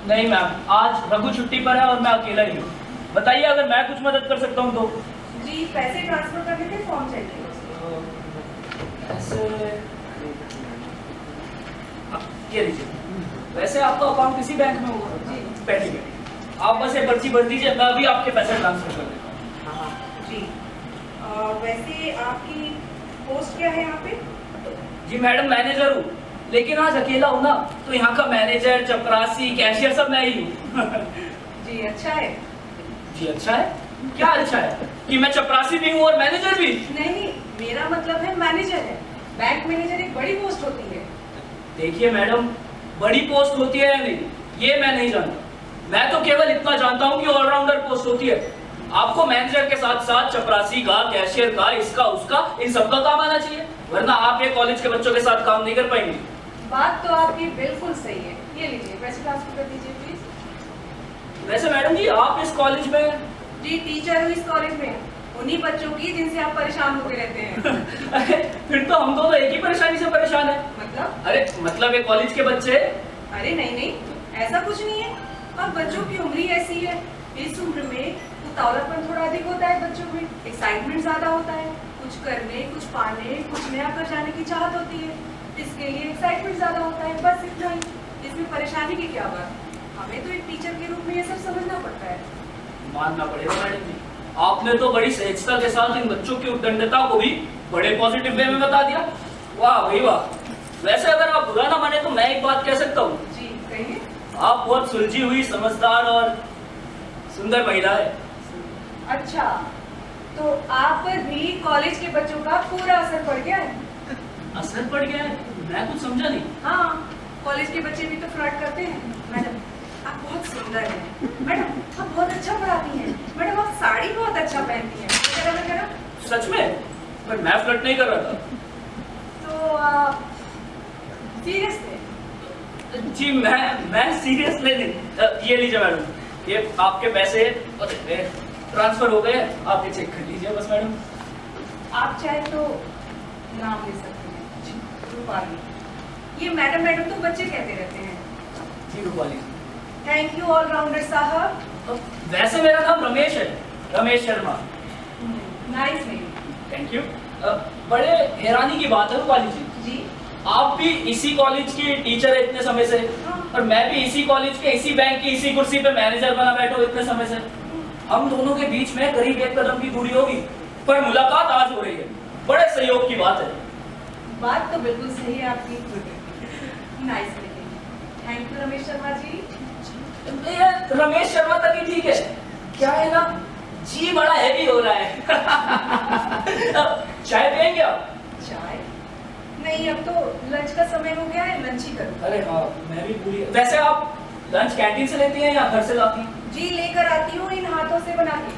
नहीं मैम, आज रघु छुट्टी पर है और मैं अकेला ही हूँ। बताइए अगर मैं कुछ मदद कर सकता हूँ तो। जी पैसे ट्रांसफर करने के फॉर्म चाहिए। ये लीजिए। वैसे आपका अकाउंट किसी बैंक में होगा? जी। बैठिए आप बस ये पर्ची भर दीजिए, मैं अभी आपके पैसे ट्रांसफर कर देता हूँ। जी वैसे आपकी पोस्ट क्या है यहाँ पे? जी मैडम मैनेजर हूँ, लेकिन आज अकेला हूँ ना, तो यहाँ का मैनेजर, चपरासी, कैशियर सब मैं ही हूँ। जी अच्छा है। जी अच्छा है? क्या अच्छा है कि मैं चपरासी भी हूँ और मैनेजर भी? नहीं मेरा मतलब है मैनेजर है। बैंक मैनेजर एक बड़ी पोस्ट होती है। देखिए मैडम, बड़ी पोस्ट होती है या नहीं ये मैं नहीं जानता। मैं तो केवल इतना जानता हूँ कि ऑलराउंडर पोस्ट होती है। आपको मैनेजर के साथ साथ चपरासी का, कैशियर का, इसका उसका, इन सबका काम आना चाहिए, वरना आप ये कॉलेज के बच्चों के साथ काम नहीं कर पाएंगे। बात तो आपकी बिल्कुल सही है। ये लीजिए पैसे ट्रांसफर कर दीजिए प्लीज। वैसे मैडम जी आप इस कॉलेज में? जी टीचर हूँ इस कॉलेज में, उन्हीं बच्चों की जिनसे आप परेशान होते रहते हैं। अरे फिर तो हम दोनों एक ही परेशानी से परेशान है। मतलब? अरे मतलब ये कॉलेज के बच्चे। अरे नहीं ऐसा कुछ नहीं है। अब बच्चों की उम्र ही ऐसी है। इस उम्र में उतावलापन थोड़ा अधिक होता है बच्चों में, एक्साइटमेंट ज्यादा होता है, कुछ करने, कुछ पाने, कुछ नया कर जाने की चाहत होती है, इसके लिए एक्साइटमेंट ज्यादा होता है, बस इतना ही। इसमें परेशानी की क्या बात? हमें तो एक टीचर के रूप में ये सब समझना पड़ता है। मानना पड़ेगा मैडम जी, आपने तो बड़ी सहजता के साथ इन बच्चों की उद्दंडता को भी बड़े पॉजिटिव वे में बता दिया। वाह भाई वाह। वैसे अगर आप बुरा ना माने तो मैं एक बात कह सकता हूँ। जी कहिए। आप बहुत सुलझी हुई, समझदार और सुंदर महिला है। अच्छा तो आप पर भी कॉलेज के बच्चों का पूरा असर पड़ गया है? असर पड़ गया है? मैं कुछ समझा नहीं। हाँ कॉलेज के बच्चे भी तो फ्लर्ट करते हैं। मैडम आप बहुत सुंदर हैं, मैडम आप बहुत अच्छा पढ़ाती हैं, मैडम आप साड़ी बहुत अच्छा पहनती हैं, वगैरह वगैरह। सच में? पर मैं फ्लर्ट नहीं कर रहा था। तो आप सीरियस थे? जी मैं सीरियसली नहीं। ये लीजिए मैडम, ये आपके पैसे ट्रांसफर हो गए, आप ये चेक कर लीजिए बस मैडम। आप चाहे तो नाम ले सकते हैं, रूपाली। ये मैडम मैडम तो बच्चे कहते रहते हैं। जी रूपाली। थैंक यू ऑलराउंडर साहब। वैसे मेरा नाम रमेश है, Ramesh Sharma. Nice name. Thank you. बड़े हैरानी की बात है रूपाली जी, जी आप भी इसी कॉलेज की टीचर है इतने समय से, और मैं भी इसी कॉलेज के, इसी बैंक की, इसी कुर्सी पे मैनेजर बना बैठा हूँ इतने समय से। हम दोनों के बीच में करीब 1 कदम की दूरी होगी, पर मुलाकात आज हो रही है। बड़े सहयोग की बात है। बात तो बिल्कुल सही है आपकी। Nice name. Thank you Ramesh Sharma ji. ये रमेश शर्मा तक ही ठीक है, क्या है ना, जी बड़ा हैवी हो रहा है। चाय पियेंगे आप? चाय नहीं, अब तो लंच का समय हो गया है, लंच ही करूँ। अरे हाँ मैं भी पूरी। वैसे आप लंच कैंटीन से लेती हैं या घर से लाती हैं? जी लेकर आती हूँ इन हाथों से बना के।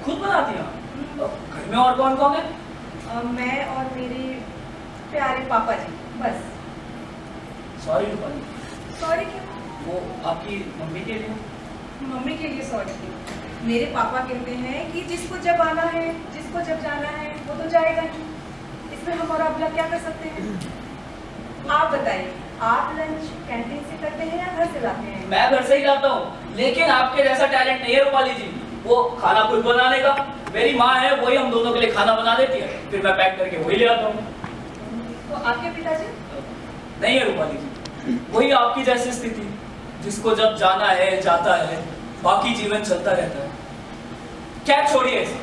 खुद बनाती हैं? घर में और कौन कौन है? मैं और मेरे प्यारे पापा जी, बस। सॉरी रूपाली। सॉरी क्यों? वो आपकी मम्मी के लिए। मम्मी के लिए सॉरी क्यों? मेरे पापा कहते हैं कि जिसको जब आना है, जिसको जब जाना है वो तो जाएगा ही। इसमें हम और आप लोग क्या कर सकते हैं? आप बताइए, आप लंच कैंटीन से करते हैं या घर से लाते हैं? मैं घर से ही लाता हूँ, लेकिन आपके जैसा टैलेंट नहीं है रूपाली जी, वो खाना खुद बनाने का। मेरी माँ है, वही हम दोनों के लिए खाना बना देती है, फिर मैं पैक करके वही ले आता हूँ। तो आपके पिताजी? नहीं है रूपाली जी, वही आपकी जैसी स्थिति, जिसको जब जाना है जाता है, बाकी जीवन चलता रहता है। क्या छोड़िए इसे,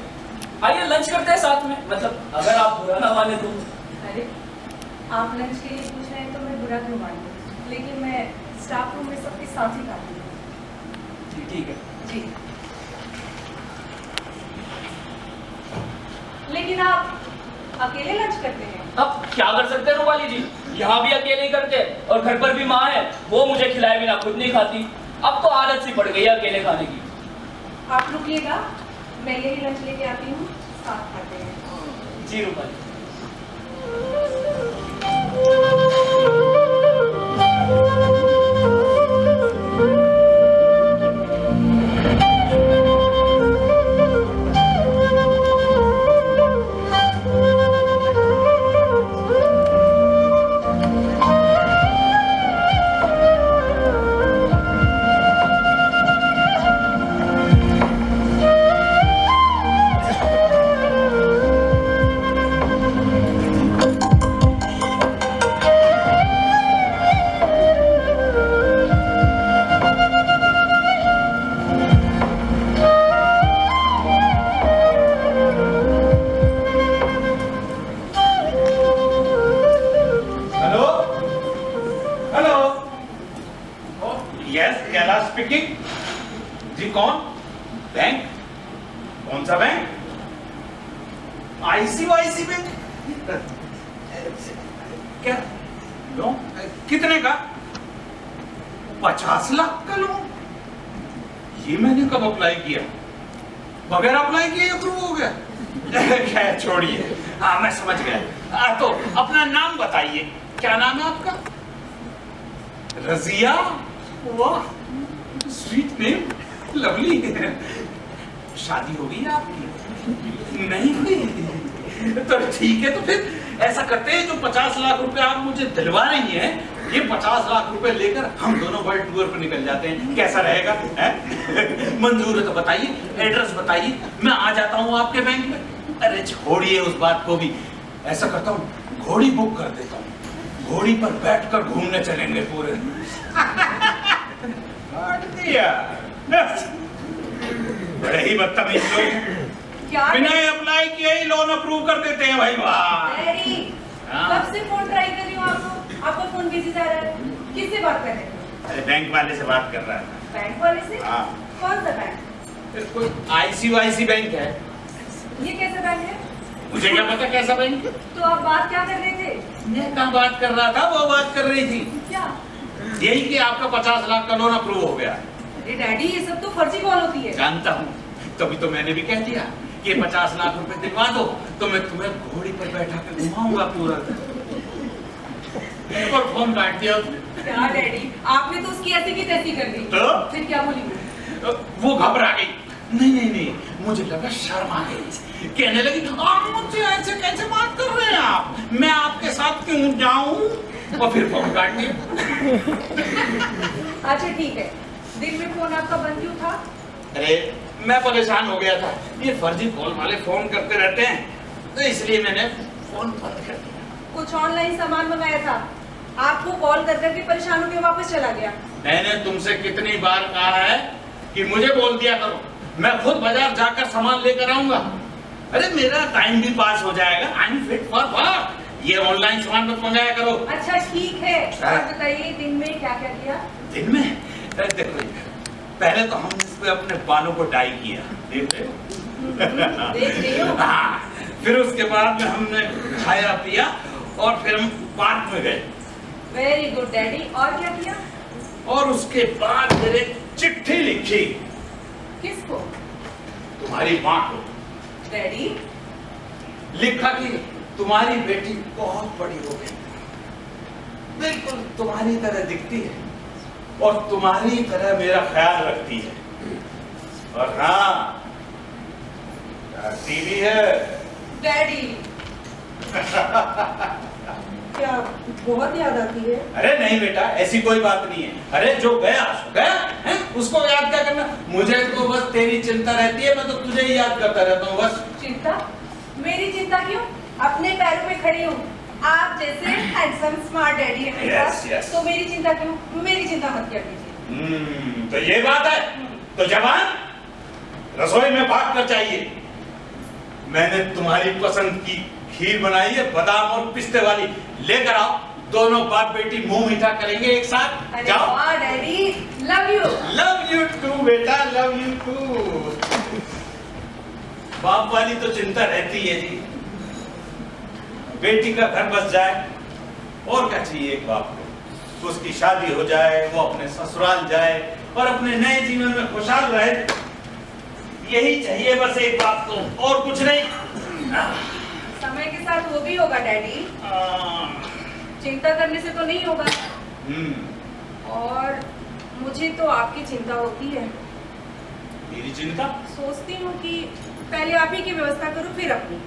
आइए लंच करते हैं साथ में, मतलब अगर आप बुरा ना माने तो। अरे आप लंच के लिए पूछ रहे हैं तो मैं बुरा क्यों मानूं? लेकिन मैं स्टाफ रूम में सबके साथ ही खाती हूँ। जी ठीक है। जी लेकिन आप अकेले लंच करते हैं? अब क्या कर सकते हैं रूपाली जी, यहाँ भी अकेले ही करते हैं और घर पर भी माँ है, वो मुझे खिलाए बिना खुद नहीं खाती। अब तो आदत सी पड़ गई है अकेले खाने की। आप रुकिएगा, मैं यही लंच लेके आती हूँ, साथ खाते हैं। जी रूपाली। स्पीकिंग। जी कौन? बैंक? कौन सा बैंक? ICICI bank? क्या लोन? कितने का? 50 लाख का लोन? ये मैंने कब अप्लाई किया? बगैर अप्लाई किए अप्रूव हो गया? खैर छोड़िए, हाँ मैं समझ गया। तो अपना नाम बताइए, क्या नाम है आपका? रजिया? वाह, स्वीट नेम, लवली। शादी हो गई आपकी? नहीं हुई? तो ठीक है, तो फिर ऐसा करते हैं, जो 50 लाख रुपए आप मुझे दिलवा रही हैं, ये 50 लाख रुपए लेकर हम दोनों वर्ल्ड टूर पर निकल जाते हैं, कैसा रहेगा? मंजूर है तो बताइए, एड्रेस बताइए, मैं आ जाता हूँ आपके बैंक में। अरे छोड़िए उस बात को भी, ऐसा करता हूँ, घोड़ी बुक कर देता हूँ, घोड़ी पर बैठकर घूमने चलेंगे पूरे। काट दिया। बड़े ही बदतमीज लोग, बिना अप्लाई किए ही लोन अप्रूव कर देते हैं भाई। वाह, कब से फोन ट्राई कर रही हूँ आपको, आपका फोन बिजी जा रहा है। किससे बात कर रहे हैं? अरे बैंक वाले से बात कर रहा है। बैंक वाले से? हाँ। कौन सा बैंक? कोई ICICI बैंक है। ये कैसा बैंक है? मुझे क्या पता कैसा बैंक? तो आप बात क्या कर रहे थे? मैं कहाँ बात कर रहा था, वो बात कर रही थी। क्या? यही कि आपका 50 लाख का लोन अप्रूव हो गया। अरे डैडी, ये सब तो फर्जी कॉल होती है। जानता हूँ, तभी तो मैंने भी कह दिया कि 50 लाख रुपए दिलवा दो तो मैं तुम्हें घोड़ी पर बैठा कर घुमाऊंगा पूरा। और फोन काट दिया उसने। क्या डैडी, आपने तो उसकी ऐसी की तैसी कर दी। तो? फिर क्या बोली वो? घबरा गई। नहीं, मुझे लगा शर्म आ गई, कहने लगी आप मुझसे ऐसे कैसे बात कर रहे हैं आप, मैं आपके साथ क्यों जाऊं? और फिर फोन काट दिया। अच्छा ठीक है, दिन में फोन आपका बंद क्यों था? अरे मैं परेशान हो गया था, ये फर्जी कॉल वाले फोन करते रहते हैं, तो इसलिए मैंने फोन बंद कर दिया। कुछ ऑनलाइन सामान मंगाया था, आपको कॉल कर करके परेशान होकर वापस चला गया। मैंने तुमसे कितनी बार कहा है कि मुझे बोल दिया करो, मैं खुद बाजार जाकर सामान लेकर आऊंगा। अरे मेरा टाइम भी पास हो जाएगा, I am fit for work. ये ऑनलाइन सामान मत मंगाया करो। अच्छा ठीक है, और बताइए दिन में क्या क्या किया? दिन में देखो, पहले तो हमने इस पे अपने बालों को डाई किया, देख रहे हो? देख रही हो? हाँ, फिर उसके बाद में हमने खाया पिया और फिर हम पार्क में गए। वेरी गुड डैडी, और क्या किया? और उसके बाद फिर एक चिट्ठी लिखी। किसको? तुम्हारी माँ को। डैडी? लिखा कि तुम्हारी बेटी बहुत बड़ी हो गई, बिल्कुल तुम्हारी तरह दिखती है और तुम्हारी तरह मेरा ख्याल रखती है, और हाँ टीवी है। डैडी क्या बहुत याद आती है? अरे नहीं बेटा, ऐसी कोई बात नहीं है। अरे जो गया गया है, उसको याद क्या करना। मुझे तो बस तेरी चिंता रहती है, मैं तो तुझे ही याद करता रहता हूँ बस। चिंता? मेरी चिंता क्यों? अपने पैरों पे खड़ी हूँ, आप जैसे हैंडसम स्मार्ट डैडी है मेरे पास, तो मेरी चिंता क्यों? मेरी चिंता मत कर दीजिए। तो ये बात है, तो जवान रसोई में भाग कर चाहिए। मैंने तुम्हारी पसंद की खीर बनाई है, बादाम और पिस्ते वाली, लेकर आओ, दोनों बाप बेटी मुंह मीठा करेंगे एक साथ। जाओ। Daddy, love you. Love you too बेटा, लव यू टू। बाप वाली तो चिंता रहती है जी। बेटी का घर बस जाए, और क्या चाहिए एक बाप को। उसकी शादी हो जाए, वो अपने ससुराल जाए और अपने नए जीवन में खुशहाल रहे, यही चाहिए बस एक बाप को, और कुछ नहीं। समय के साथ वो भी होगा डैडी, चिंता करने से तो नहीं होगा। और मुझे तो आपकी चिंता होती है। मेरी चिंता? सोचती हूँ कि पहले आप ही की व्यवस्था करूँ फिर अपनी।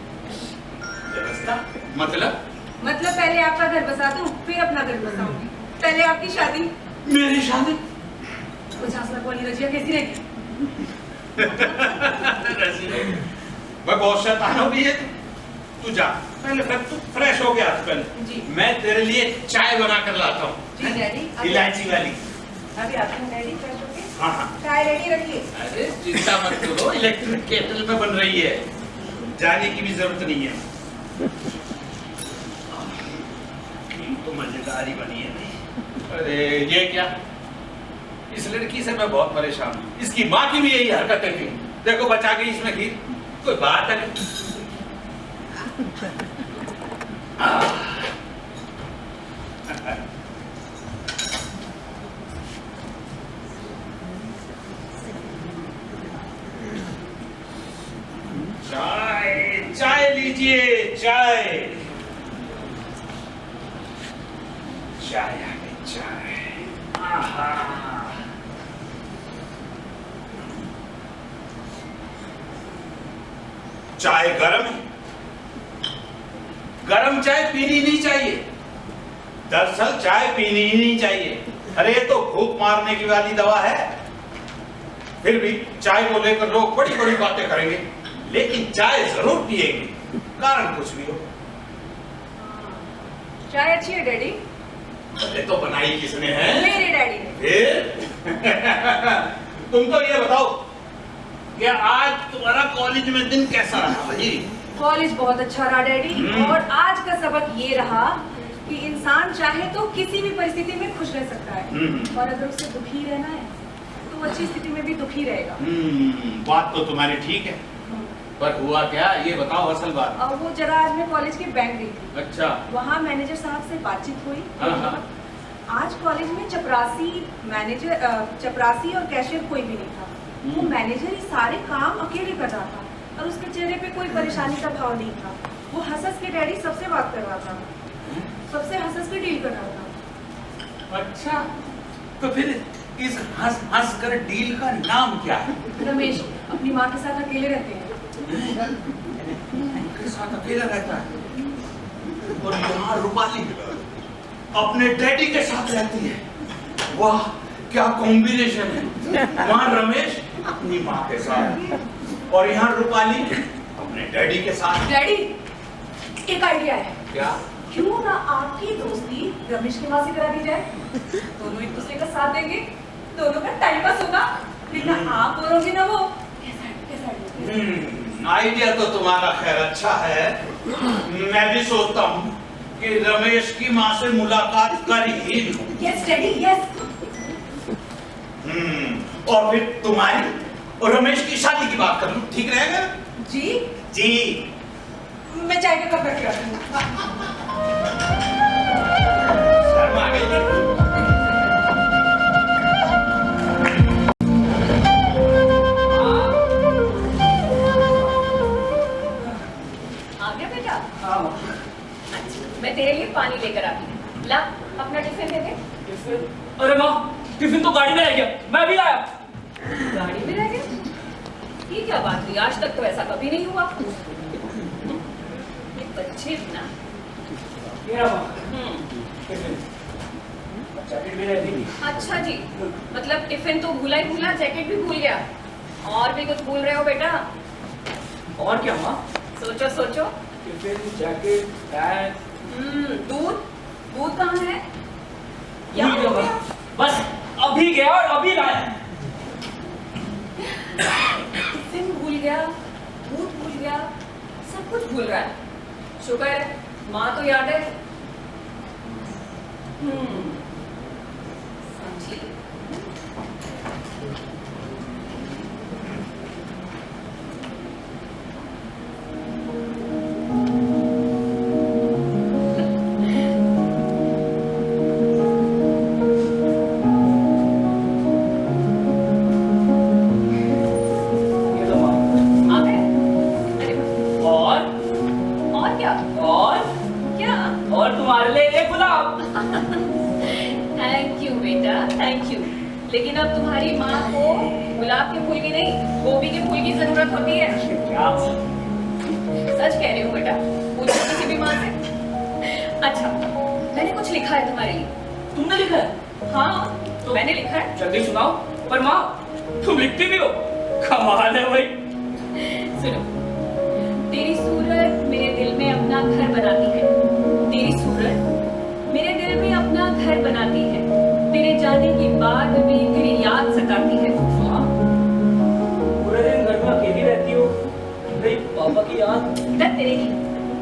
व्यवस्था मतलब? मतलब पहले आपका घर बसा दूँ फिर अपना घर बसाऊंगी। पहले आपकी शादी। मेरी शादी? 50 लाख वाली रजिया कैसी रहेगी? मैं बहुत शैतान हो गई है। तू जा, पहले फिर तू फ्रेश हो गया पहले। जी। मैं तेरे लिए चाय बना कर लाता हूँ। जी डैडी। इलायची वाली। अभी आते हैं डैडी, फ्रेश होके। हाँ हाँ। चाय रेडी रखिए। अरे चिंता मत करो, इलेक्ट्रिक केटल में बन रही है, जाने की भी जरूरत नहीं है। तो मजेदार ही बनी है नहीं। अरे ये क्या, इस लड़की से मैं बहुत परेशान हूँ। इसकी माँ की भी यही हरकतें थी। देखो बचा गई इसमें खीर, कोई बात है नहीं। चाय चाय लीजिए, चाय चाय आ गई, चाय। आहा, चाय गरम है। गरम चाय पीनी नहीं चाहिए, दरअसल चाय पीनी ही नहीं चाहिए। अरे ये तो भूख मारने की वाली दवा है। फिर भी चाय को लेकर लोग बड़ी बड़ी बातें करेंगे, लेकिन चाय जरूर पिएंगे, कारण कुछ भी हो। चाय अच्छी है डैडी? अरे तो बनाई किसने है? मेरे डैडी ने। फिर तुम तो ये बताओ कि आज तुम्हारा कॉलेज में दिन कैसा रहा भाई? कॉलेज बहुत अच्छा रहा डैडी। और आज का सबक ये रहा कि इंसान चाहे तो किसी भी परिस्थिति में खुश रह सकता है, और अगर उसे दुखी रहना है तो वो अच्छी स्थिति में भी दुखी रहेगा। बात तो तुम्हारी ठीक है, पर हुआ क्या ये बताओ असल बात। और वो जरा आज मैं कॉलेज के बैंक गई थी। अच्छा। वहाँ मैनेजर साहब से बातचीत हुई। हाँ। आज कॉलेज में चपरासी और कैशियर कोई भी नहीं था। वो मैनेजर ही सारे काम अकेले कर रहा था, और उसके चेहरे पे कोई परेशानी का भाव नहीं था। वो हंस के डैडी सबसे बात कर रहा था, सबसे हंस के डील कर रहा था। अच्छा, तो फिर इस हंस हंस कर डील का नाम क्या है? रमेश अपनी माँ के साथ अकेले रहते हैं। उनके साथ अकेला रहता है, और यहाँ रूपाली अपने डैडी के साथ रहती है। वाह क्या कॉम्बिनेशन है। वहाँ रमेश अपनी माँ के साथ, और यहाँ रूपाली अपने डैडी के साथ। डैडी एक आइडिया है। क्या? क्यों ना आपकी दोस्ती रमेश की माँ से करा दी जाए? दोनों एक दूसरे का साथ देंगे, दोनों का टाइम पास होगा। फिर ना आप बोलोगे ना वो। कैसा आइडिया तो तुम्हारा खैर अच्छा है। मैं भी सोचता हूँ कि रमेश की माँ से मुलाकात कर ही लूं। Yes daddy yes. और फिर तुम्हारी और रमेश की शादी की बात कर लूं, ठीक रहेगा? जी जी। मैं चाय का कप रख के आती हूँ। शर्मा गई लड़की। आ गया बेटा? हाँ। मैं तेरे लिए पानी लेकर आती हूँ। ला अपना टिफिन दे दे। टिफिन? अरे माँ, टिफिन तो गाड़ी में रह गया, मैं भी लाया। गाड़ी में रह गया? ये क्या बात हुई? आज तक तो ऐसा कभी नहीं हुआ। ये बच्चे भी ना। ये रहा माँ, टिफिन। जैकेट भी रह गई। अच्छा जी, मतलब टिफिन तो भूला ही भूला, जैकेट भी भूल गया। और भी कुछ भूल रहे हो बेटा? और क्या माँ? सोचो सोचो। Tiffin, jacket, bag. दूध दूध कहाँ है? क्या भूल गया हो गया? माँ। बस अभी गया और अभी लाया। टिफिन भूल गया, दूध भूल गया, सब कुछ भूल रहा है। शुक्र है माँ तो याद है। समझी। क्या? और तुम्हारे लिए एक गुलाब। थैंक यू बेटा, थैंक यू। लेकिन अब तुम्हारी माँ को गुलाब के फूल की नहीं, गोभी के फूल की जरूरत होती है। क्या? सच कह रही हूँ बेटा, पूछो किसी भी माँ से। अच्छा, मैंने कुछ लिखा है तुम्हारे लिए। तुमने लिखा है? हाँ, तो मैंने लिखा है। जल्दी सुनाओ। पर माँ, तुम लिखती भी हो? कमाल है भाई। सुनो, तेरी सूरत मेरे दिल में अपना घर बनाती है। तेरी सूरत मेरे दिल में अपना घर बनाती है। तेरे जाने के बाद भी तेरी याद सताती है। माँ, पूरे दिन घर में अकेली रहती हो, मेरे पापा की याद। दर्द तेरे की।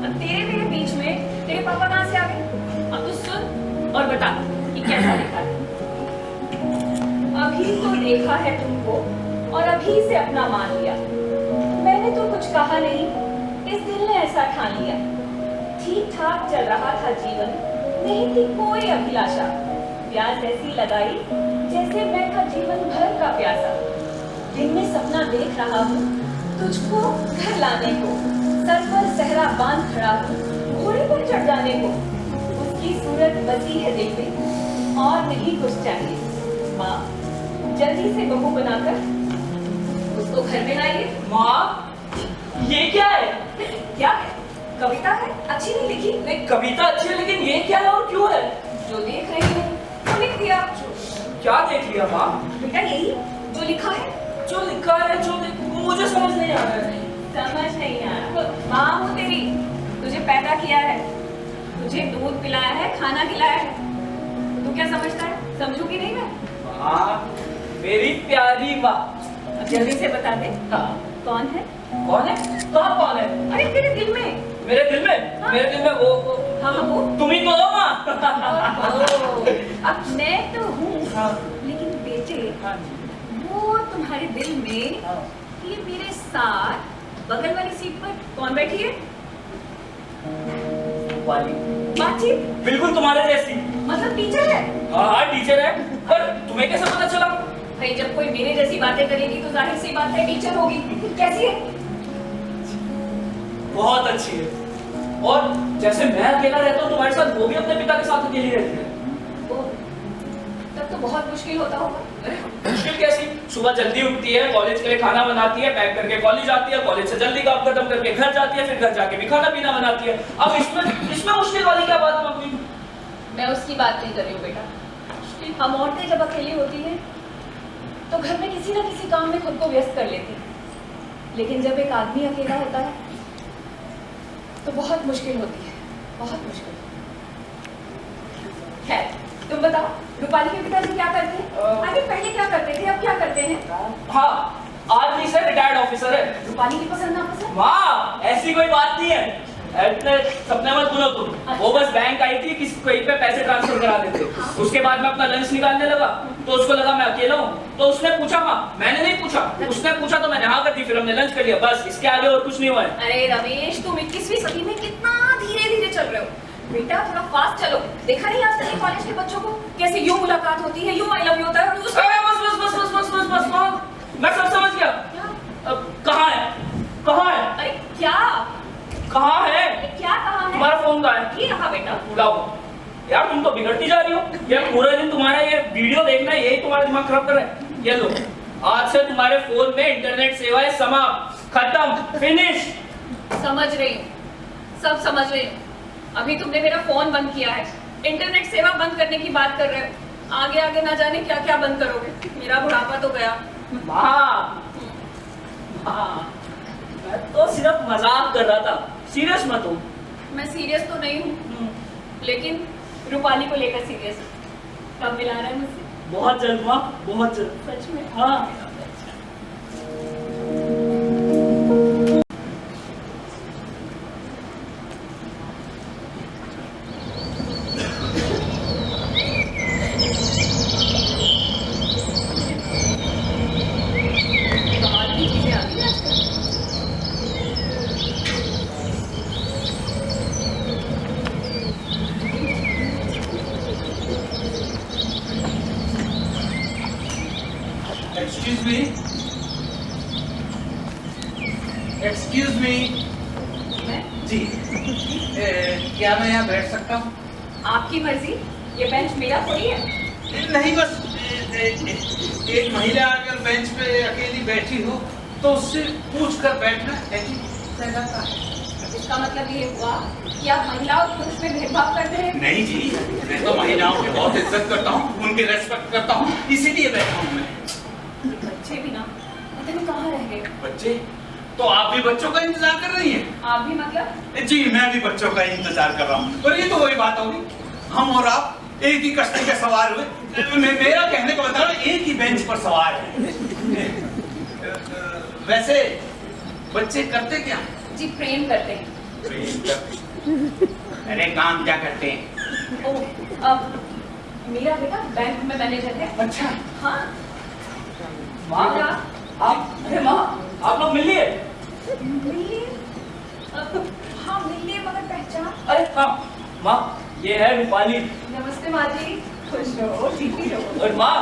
अब तेरे मेरे बीच में तेरे पापा कहाँ से आ गए? अब तो सुन और बता कि कैसा लिखा है। अभी तो देखा है तुमको और अभी से अपना मान लिया। मैंने तो कुछ कहा नहीं, इस दिल ने ऐसा ठान लिया। ठीक ठाक चल रहा था जीवन, नहीं थी कोई अभिलाषा। प्यास ऐसी लगाई जैसे मैं था जीवन भर का प्यासा। दिन में सपना देख रहा हूँ तुझको घर लाने को। सर पर सहरा बांध खड़ा हूँ घोड़े पर चढ़ जाने को। उसकी सूरत बसी है दिल में और नहीं कुछ चाहिए। माँ, जल्दी से बहू बनाकर उसको घर में लाइए। माँ, ये क्या है? क्या है? कविता है, अच्छी नहीं लिखी? नहीं, कविता अच्छी है, लेकिन ये क्या है और क्यों है? जो देख रही हूँ वो लिख दिया। क्या देख लिया माँ? बेटा यही जो लिखा है। जो लिखा है, मुझे समझ नहीं आ रहा है। समझ नहीं आ रहा? माँ हूँ तेरी, तुझे पैदा किया है, तुझे दूध पिलाया है, खाना खिलाया है। तू क्या समझता है? समझूंगी नहीं मैं? माँ, मेरी प्यारी माँ। अब जल्दी से बता दे, हाँ, कौन है? कौन है? कहाँ कौन है? अरे तेरे दिल में। मेरे दिल में? हाँ। मेरे दिल में वो हाँ हाँ वो। तुम ही तो हो माँ। ओह, अब मैं तो हूँ, हाँ। लेकिन बेटे हाँ, वो तुम्हारे दिल में हाँ। ये मेरे साथ बगल वाली सीट पर कौन बैठी है? वाली। बातचीत बिल्कुल तुम्हारे जैसी। मतलब टीचर है। हाँ हाँ, टीचर है। पर तुम्हें कैसे पता चला? भाई जब कोई मेरे जैसी बातें करेगी तो जाहिर सी बात है टीचर होगी। कैसी है? बहुत अच्छी है। और जैसे मैं अकेला रहता हूँ तुम्हारे साथ, वो भी अपने पिता के साथ अकेली रहती है। ओह, तब तो बहुत मुश्किल होता होगा। मुश्किल कैसी? सुबह जल्दी उठती है, कॉलेज के लिए खाना बनाती है, पैक करके कॉलेज आती है, कॉलेज से जल्दी काम खत्म करके घर जाती है, फिर घर जाके भी खाना पीना बनाती है। अब इसमें मुश्किल वाली क्या बात मम्मी? मैं उसकी बात नहीं कर रही हूँ बेटा। हम औरतें जब अकेली होती हैं तो घर में किसी ना किसी काम में खुद को व्यस्त कर लेती हैं। लेकिन जब एक आदमी अकेला होता है तो बहुत मुश्किल होती है, बहुत मुश्किल। खैर, तुम बताओ, रूपाली के पिताजी क्या करते हैं? अरे पहले क्या करते थे, अब क्या करते हैं? हाँ, आर्मी से रिटायर्ड ऑफिसर है। रूपाली की पसंद नापसंद? माँ, ऐसी कोई बात नहीं है। इतने सपने मत सुनो तुम। वो बस बैंक आई थी, किसी कहीं पे पैसे ट्रांसफर करा देते। उसके बाद मैं अपना लंच निकालने लगा तो उसको लगा मैं अकेला हूँ, तो उसने पूछा। माँ, मैंने नहीं पूछा, उसने पूछा तो मैंने हाँ कर दी, फिर हमने लंच कर लिया। बस इसके आगे और कुछ नहीं हुआ है। अरे रमेश, तुम 21वीं सदी में कितना धीरे धीरे चल रहे हो। बेटा थोड़ा फास्ट चलो। देखा नहीं आजकल के कॉलेज के बच्चों को कैसे यूं मुलाकात होती है, यूं आई लव यू होता है और बस बस बस बस बस बस बस माँ, मैं सब समझ गया। अब कहाँ है? कहाँ है? अरे क्या? कहाँ है? क्या कहा है? तुम्हारा फोन कहाँ है? ये रहा बेटा। बुलाओ। यार तुम तो बिगड़ती जा रही हो। यार पूरे दिन तुम्हारा ये वीडियो देखना, यही तुम्हारा दिमाग खराब कर रहा है। ये लो, आज से तुम्हारे फोन में इंटरनेट सेवाएं समाप्त, खत्म, फिनिश। समझ रही हूँ, सब समझ रही हूँ। अभी तुमने मेरा फोन बंद किया है, इंटरनेट सेवा बंद करने की बात कर रहे हो। आगे आगे ना जाने क्या क्या बंद करोगे। मेरा बुढ़ापा तो गया। माँ, मैं तो सिर्फ मजाक कर रहा था, सीरियस मत हो। मैं सीरियस तो नहीं हूँ, लेकिन रूपाली को लेकर सीरियस हूँ। कब मिला रहा है मुझसे? बहुत जल्द माँ, बहुत जल्द। सच में? हाँ। कमाल की चीजें आ गई आजकल। Excuse me. Excuse me. मैं? जी, क्या मैं यहाँ बैठ सकता हूँ? आपकी मर्जी, ये बेंच मेरा थोड़ी है। नहीं, बस एक महिला अगर बेंच पे अकेली बैठी हो तो उससे पूछ कर बैठना ऐसी सहलाता है। इसका मतलब ये हुआ कि आप महिला और पुरुष में भेदभाव करते हैं? नहीं जी, मैं तो महिलाओं की बहुत इज्जत करता हूँ, उनकी रेस्पेक्ट करता हूँ, इसीलिए बैठा हूँ मैं। बच्चे भी ना पता नहीं कहाँ रह गए। बच्चे? तो आप भी बच्चों का इंतजार कर रही हैं? आप भी मतलब? जी, मैं भी बच्चों का इंतजार कर रहा हूँ। और ये तो वही बात होगी, हम और आप एक ही कश्ती के सवार हुए। मेरा कहने का मतलब एक ही बेंच पर सवार है। वैसे बच्चे करते क्या? जी प्रेम करते हैं। प्रेम करते? अरे काम क्या करते हैं? ओह, अब मेरा बेटा बैंक में मैनेजर है। अच्छा। हाँ। माँ, क्या? अरे माँ, आप लोग मिल लिए? मिलिए? हाँ मिलिए, मगर पहचान? अरे हाँ माँ, ये है रूपाली। नमस्ते माँ जी, खुश रहो, जीती रहो। और माँ,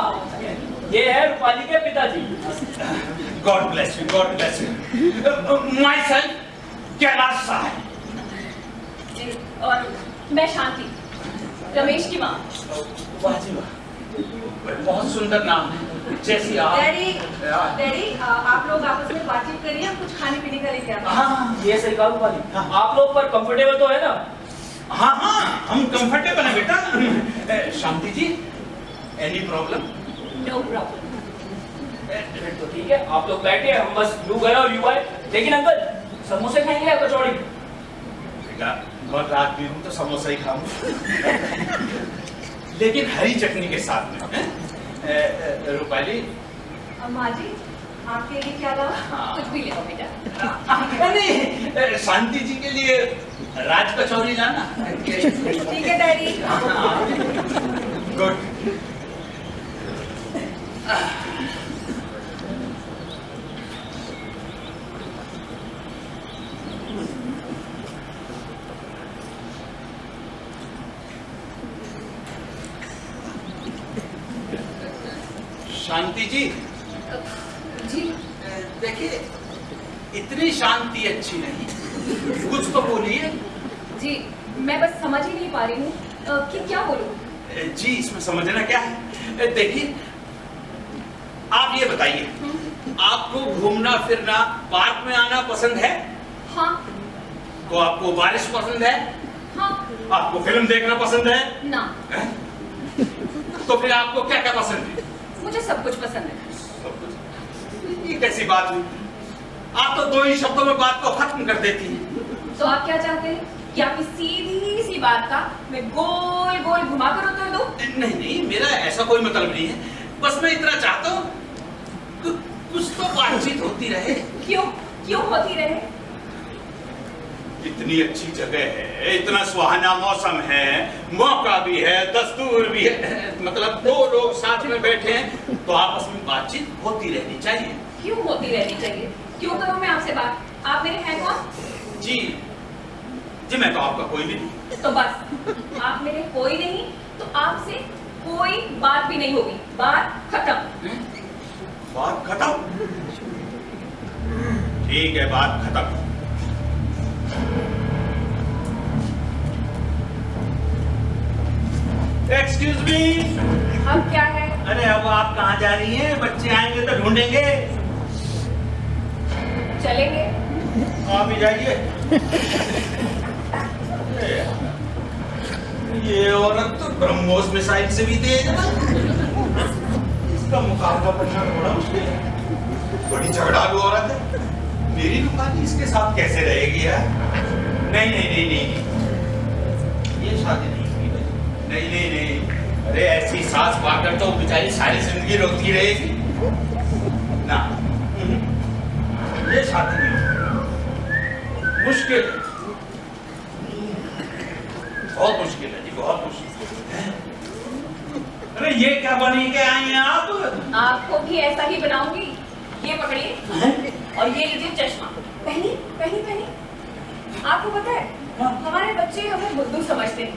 ये है रूपाली के पिताजी। God bless you, God bless you. My self Kailash साहब। जी, और मैं शांति, रमेश की माँ। वाह जी वाह, बहुत सुंदर नाम है। जैसी आप। डैडी, आप लोग आपस में बातचीत करिए, हम कुछ खाने पीने का लेके आते हैं। हाँ ये सही कहा रूपाली। हाँ। आप लोग पर कंफर्टेबल तो है ना? हाँ हाँ, हम कंफर्टेबल हैं बेटा। Shanti ji, any problem? No problem. तो ठीक है, आप लोग बैठे, हम बस यू गए और यू आए। लेकिन अंकल, समोसे खाएंगे या कचौड़ी? बेटा, मैं रात भी हूँ तो समोसा ही खाऊंगा, लेकिन हरी चटनी के साथ में। रूपाली, माँ जी, आपके लिए क्या लाओ? हाँ। कुछ भी ले लो बेटा। नहीं, शांति जी के लिए राज कचौरी लाना। ठीक है डैडी। गुड। शांति जी, जी देखिए, इतनी शांति अच्छी नहीं, कुछ तो बोलिए। जी, मैं बस समझ ही नहीं पा रही हूँ कि क्या बोलूँ। जी, इसमें समझना क्या है? देखिए, आप ये बताइए, आपको घूमना फिरना, पार्क में आना पसंद है? हाँ। तो आपको बारिश पसंद है? हाँ। आपको फिल्म देखना पसंद है? ना। है? तो फिर आपको क्या क्या पसंद है? मुझे सब कुछ पसंद है। सब कुछ? ये कैसी बात हुई? आप तो 2 ही शब्दों में बात को खत्म कर देती हैं। तो आप क्या चाहते हैं कि आपकी सीधी सी बात का मैं गोल गोल घुमाकर उत्तर दूं? नहीं नहीं, मेरा ऐसा कोई मतलब नहीं है, बस मैं इतना चाहता हूँ कुछ तो बातचीत होती रहे। क्यों क्यों होती रहे? इतनी अच्छी जगह है, इतना सुहाना मौसम है, मौका भी है, दस्तूर भी है, मतलब 2 लोग साथ में बैठे हैं तो आपस में बातचीत होती रहनी चाहिए। क्यों होती रहनी चाहिए? क्यों करूं मैं आपसे बात? आप मेरे हैं कौन? जी जी, मैं तो आपका कोई भी नहीं। तो बस, आप मेरे कोई नहीं तो आपसे कोई बात भी नहीं होगी। बात खत्म। बात खत्म? ठीक है, बात खत्म। Excuse me. अब क्या है? अरे अब आप कहाँ जा रही हैं? बच्चे आएंगे तो ढूंढेंगे। चलेंगे? आप ही जाइए। ये औरत तो ब्रह्मोस मिसाइल से भी तेज है। इसका मुकाबला करना थोड़ा मुश्किल है। बड़ी झगड़ालू औरत है। मेरी दुकान इसके साथ कैसे रहेगी यार? नहीं नहीं नहीं नहीं, ये शादी नहीं होगी भाई। नहीं नहीं नहीं, अरे ऐसी सास पाकर तो बेचारी सारी जिंदगी रोती रहेगी ना। ये शादी नहीं होगी, मुश्किल है, बहुत मुश्किल है जी, बहुत मुश्किल है। अरे ये क्या बनी के आई हैं आप? आपको भी ऐसा ही बनाऊंगी। ये पकड़िए और ये लीजिए चश्मा। पहनिए पहनिए पहनिए। आपको पता है, हमारे बच्चे हमें बुद्धू समझते हैं,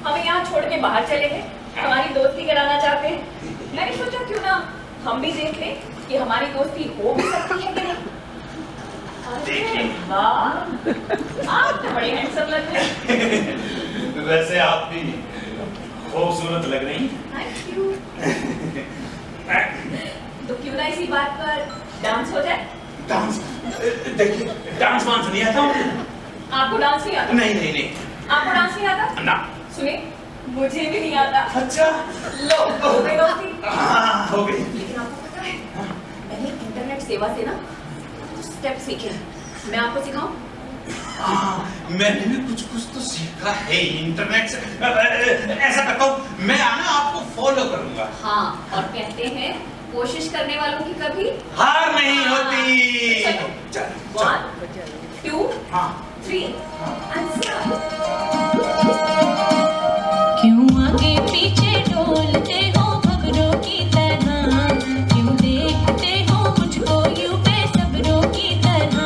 हमें यहाँ छोड़ के बाहर चले गए, हमारी दोस्ती कराना चाहते हैं। मैंने सोचा क्यों ना हम भी देख लें कि हमारी दोस्ती हो भी सकती है कि नहीं। देखिए। वाह, आप तो बड़े हैंडसम लग रहे हैं। वैसे आप भी खूबसूरत लग रही। Thank you. तो क्यों ना इसी बात पर डांस हो जाए? डांस, देखिए डांस वांस नहीं आता मुझे। आपको डांस नहीं आता? नहीं नहीं नहीं। आपको डांस नहीं आता? ना। सुनिए, मुझे भी नहीं आता। अच्छा। लो, हो गई दोस्ती। हाँ हो गई। लेकिन आपको पता है, मैंने इंटरनेट सेवा से ना स्टेप सीखे। मैं आपको सिखाऊं? हाँ मैंने भी कुछ कुछ तो सीखा है इंटरनेट से। ऐसा करता हूँ मैं आना आपको फॉलो करूंगा। हाँ, और कहते हैं कोशिश करने वालों की कभी हार नहीं होती। चलो। चल 1 2 हाँ 3 and start। क्यों आगे पीछे डोलते हो खबरों की तरह, क्यों देखते हो मुझको यूं बेसब्रों की तरह,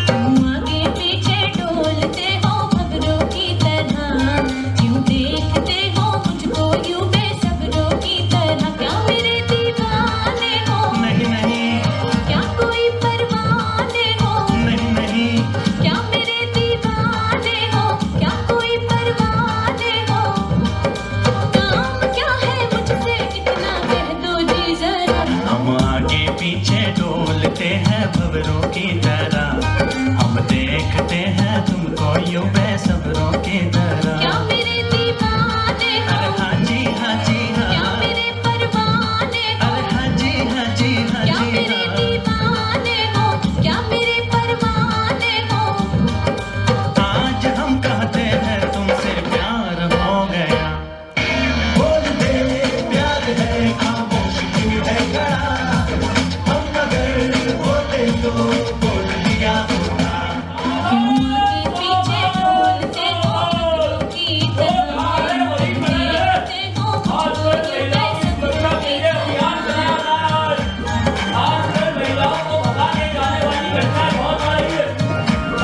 क्यों आगे पीछे डोलते हो खबरों की तरह, क्यों देखते हो मुझको यूं बेसब्रों की तरह। क्या मेरे दीवाने हो? नहीं नहीं क्या कोई परवाने हो? नहीं नहीं क्या मेरे दीवाने हो? क्या कोई परवाने हो? काम क्या है मुझसे इतना कह दो जी जरा। हम आगे पीछे डोलते हैं भंवरों की तरह, हम देखते हैं तुमको यूं बेसब्रों की तरह। क्या मेरे दीवाने हो? अरे हाँ जी हाँ जी क्या हाँ। मेरे परवाने हो? अरे हाँ जी हाँ जी हाँ क्या जी मेरे हाँ। दीवाने हो? क्या मेरे परवाने हो? आज हम कहते हैं तुमसे प्यार हो गया, बोल दे प्यार है खामोश क्यों है खड़ा, हम अगर होते तो बोल दिया होता। क्यों आगे पीछे डोलते हो खबरों की तरह, देखते हो मुझको यूं बेसब्रों की तरह। आजकल महिलाओं को भगाने जाने वाली घटना बहुत आ रही है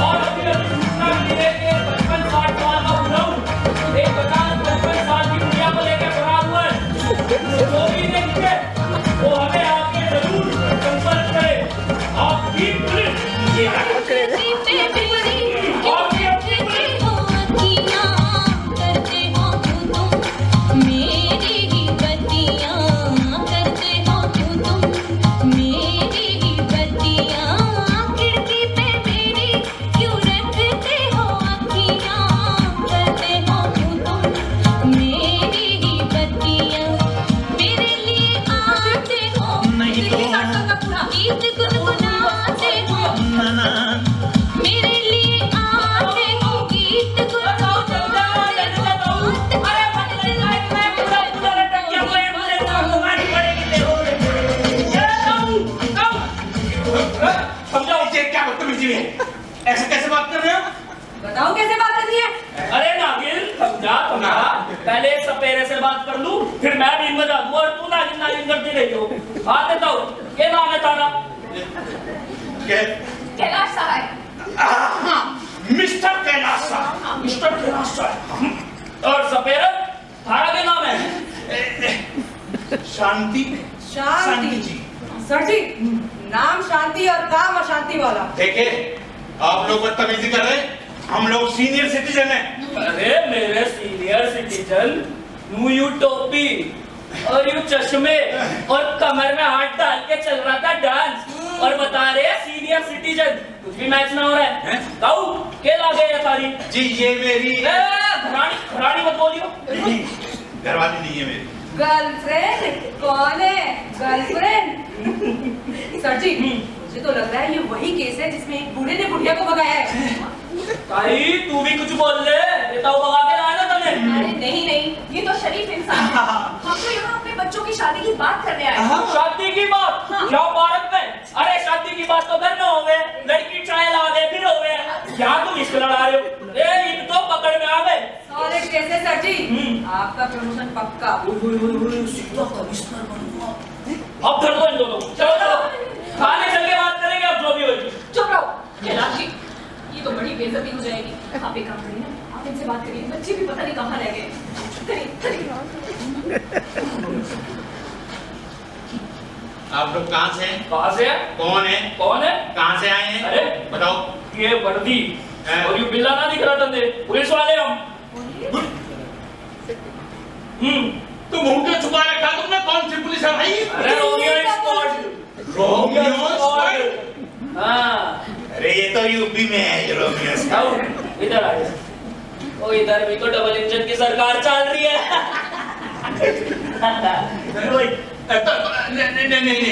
और अभी अभी सूचना मिली है कि 55-60 साल का बुढ़ऊ एक 50-55 साल की बुढ़िया को लेकर फरार हुआ है। जो भी देखे वो हमें आके जरूर संपर्क करे। आपकी पुलिस प्रकृति पे बिगड़ी क्यों देखते हो अखियाँ, करते हो क्यों तुम मेरी ही बत्तियाँ, करते हो क्यों तुम मेरी ही बत्तियाँ, खिड़की पे मेरी क्यों रखते हो अखियाँ, करते हो क्यों तुम मेरी ही बत्तियाँ, मेरे लिए आते हो नहीं गीत गुनगुनाते हो, ना मेरे लिए आते हो गीत गुनगुनाते हो। अरे बदले लाइफ में पूरा पूरा लटक गया वो एक मुझे घुमानी पड़ेगी तेरे। ये समझाओ ये क्या बदतमीजी है? ऐसे कैसे बात कर रहे हो? बताओ कैसे बात करनी है? अरे नागिन समझा पहले सपेरे से बात कर लूं फिर मैं भी मजा दूं और तू नागिन नागिन करती रही हो। बात बताओ ये नाम है तारा? कैलाश सहाय। मिस्टर कैलाश साहब। मिस्टर कैलाश साहब। और सपेरा तारा के नाम है? शांति शांति जी। सर जी, नाम शांति और काम अशांति वाला। देखिए आप लोग बदतमीजी कर रहे हैं, हम लोग सीनियर सिटीजन हैं। अरे मेरे सीनियर सिटीजन, मुंह यू टोपी और यू चश्मे और कमर में हाथ डाल के चल रहा था डांस और बता रहे सीनियर सिटीजन। कुछ भी मैच ना हो रहा है। काऊ के लागे ये तारी? जी ये मेरी घरानी मत बोलियो। घरवाली नहीं है मेरी। गर्लफ्रेंड? कौन है गर्लफ्रेंड? सर जी, मुझे तो लग रहा है ये वही केस है जिसमें एक बूढ़े ने बुढ़िया को भगाया है। ताई तू भी कुछ बोल ले, बेटा भगा के लाया ना तने। अरे नहीं नहीं, ये तो शरीफ इंसान है। हम तो यहाँ अपने बच्चों की शादी की बात करने आए हैं। शादी की बात? क्या भारत में? अरे शादी की बात तो घर में हो गए, लड़की चाय ला दे फिर हो गए, यहाँ तुम इसको लड़ा रहे हो। ए इन तो पकड़ में आ गए। सॉलिड केस है सर जी, आपका प्रमोशन पक्का। सीधा कमिश्नर बनूंगा। अब धर दो इन दोनों। चलो चलो खाने चल के बात करेंगे अब जो भी होगी। चुप रहो कैलाश जी, ये तो बड़ी बेइज्जती हो जाएगी। आप एक काम करिए ना, आप इनसे बात करिए, बच्चे भी पता नहीं कहाँ रह गए। करिए करिए। आप लोग कहाँ से हैं? कहाँ से है? कौन है? कौन है? कहाँ से आए हैं? अरे बताओ। ये वर्दी हैं? और ये बिल्ला ना दिख रहा था, पुलिस वाले हम। तो मुंह क्यों छुपा रखा तुमने? कौन सी पुलिस है भाई? अरे रोमियो स्क्वाड। Romeo squad? हाँ। अरे ये तो यूपी में है ये रोमियो स्क्वाड। आओ इधर आ जाओ। ओ इधर भी तो डबल इंजन की सरकार चल रही है। नहीं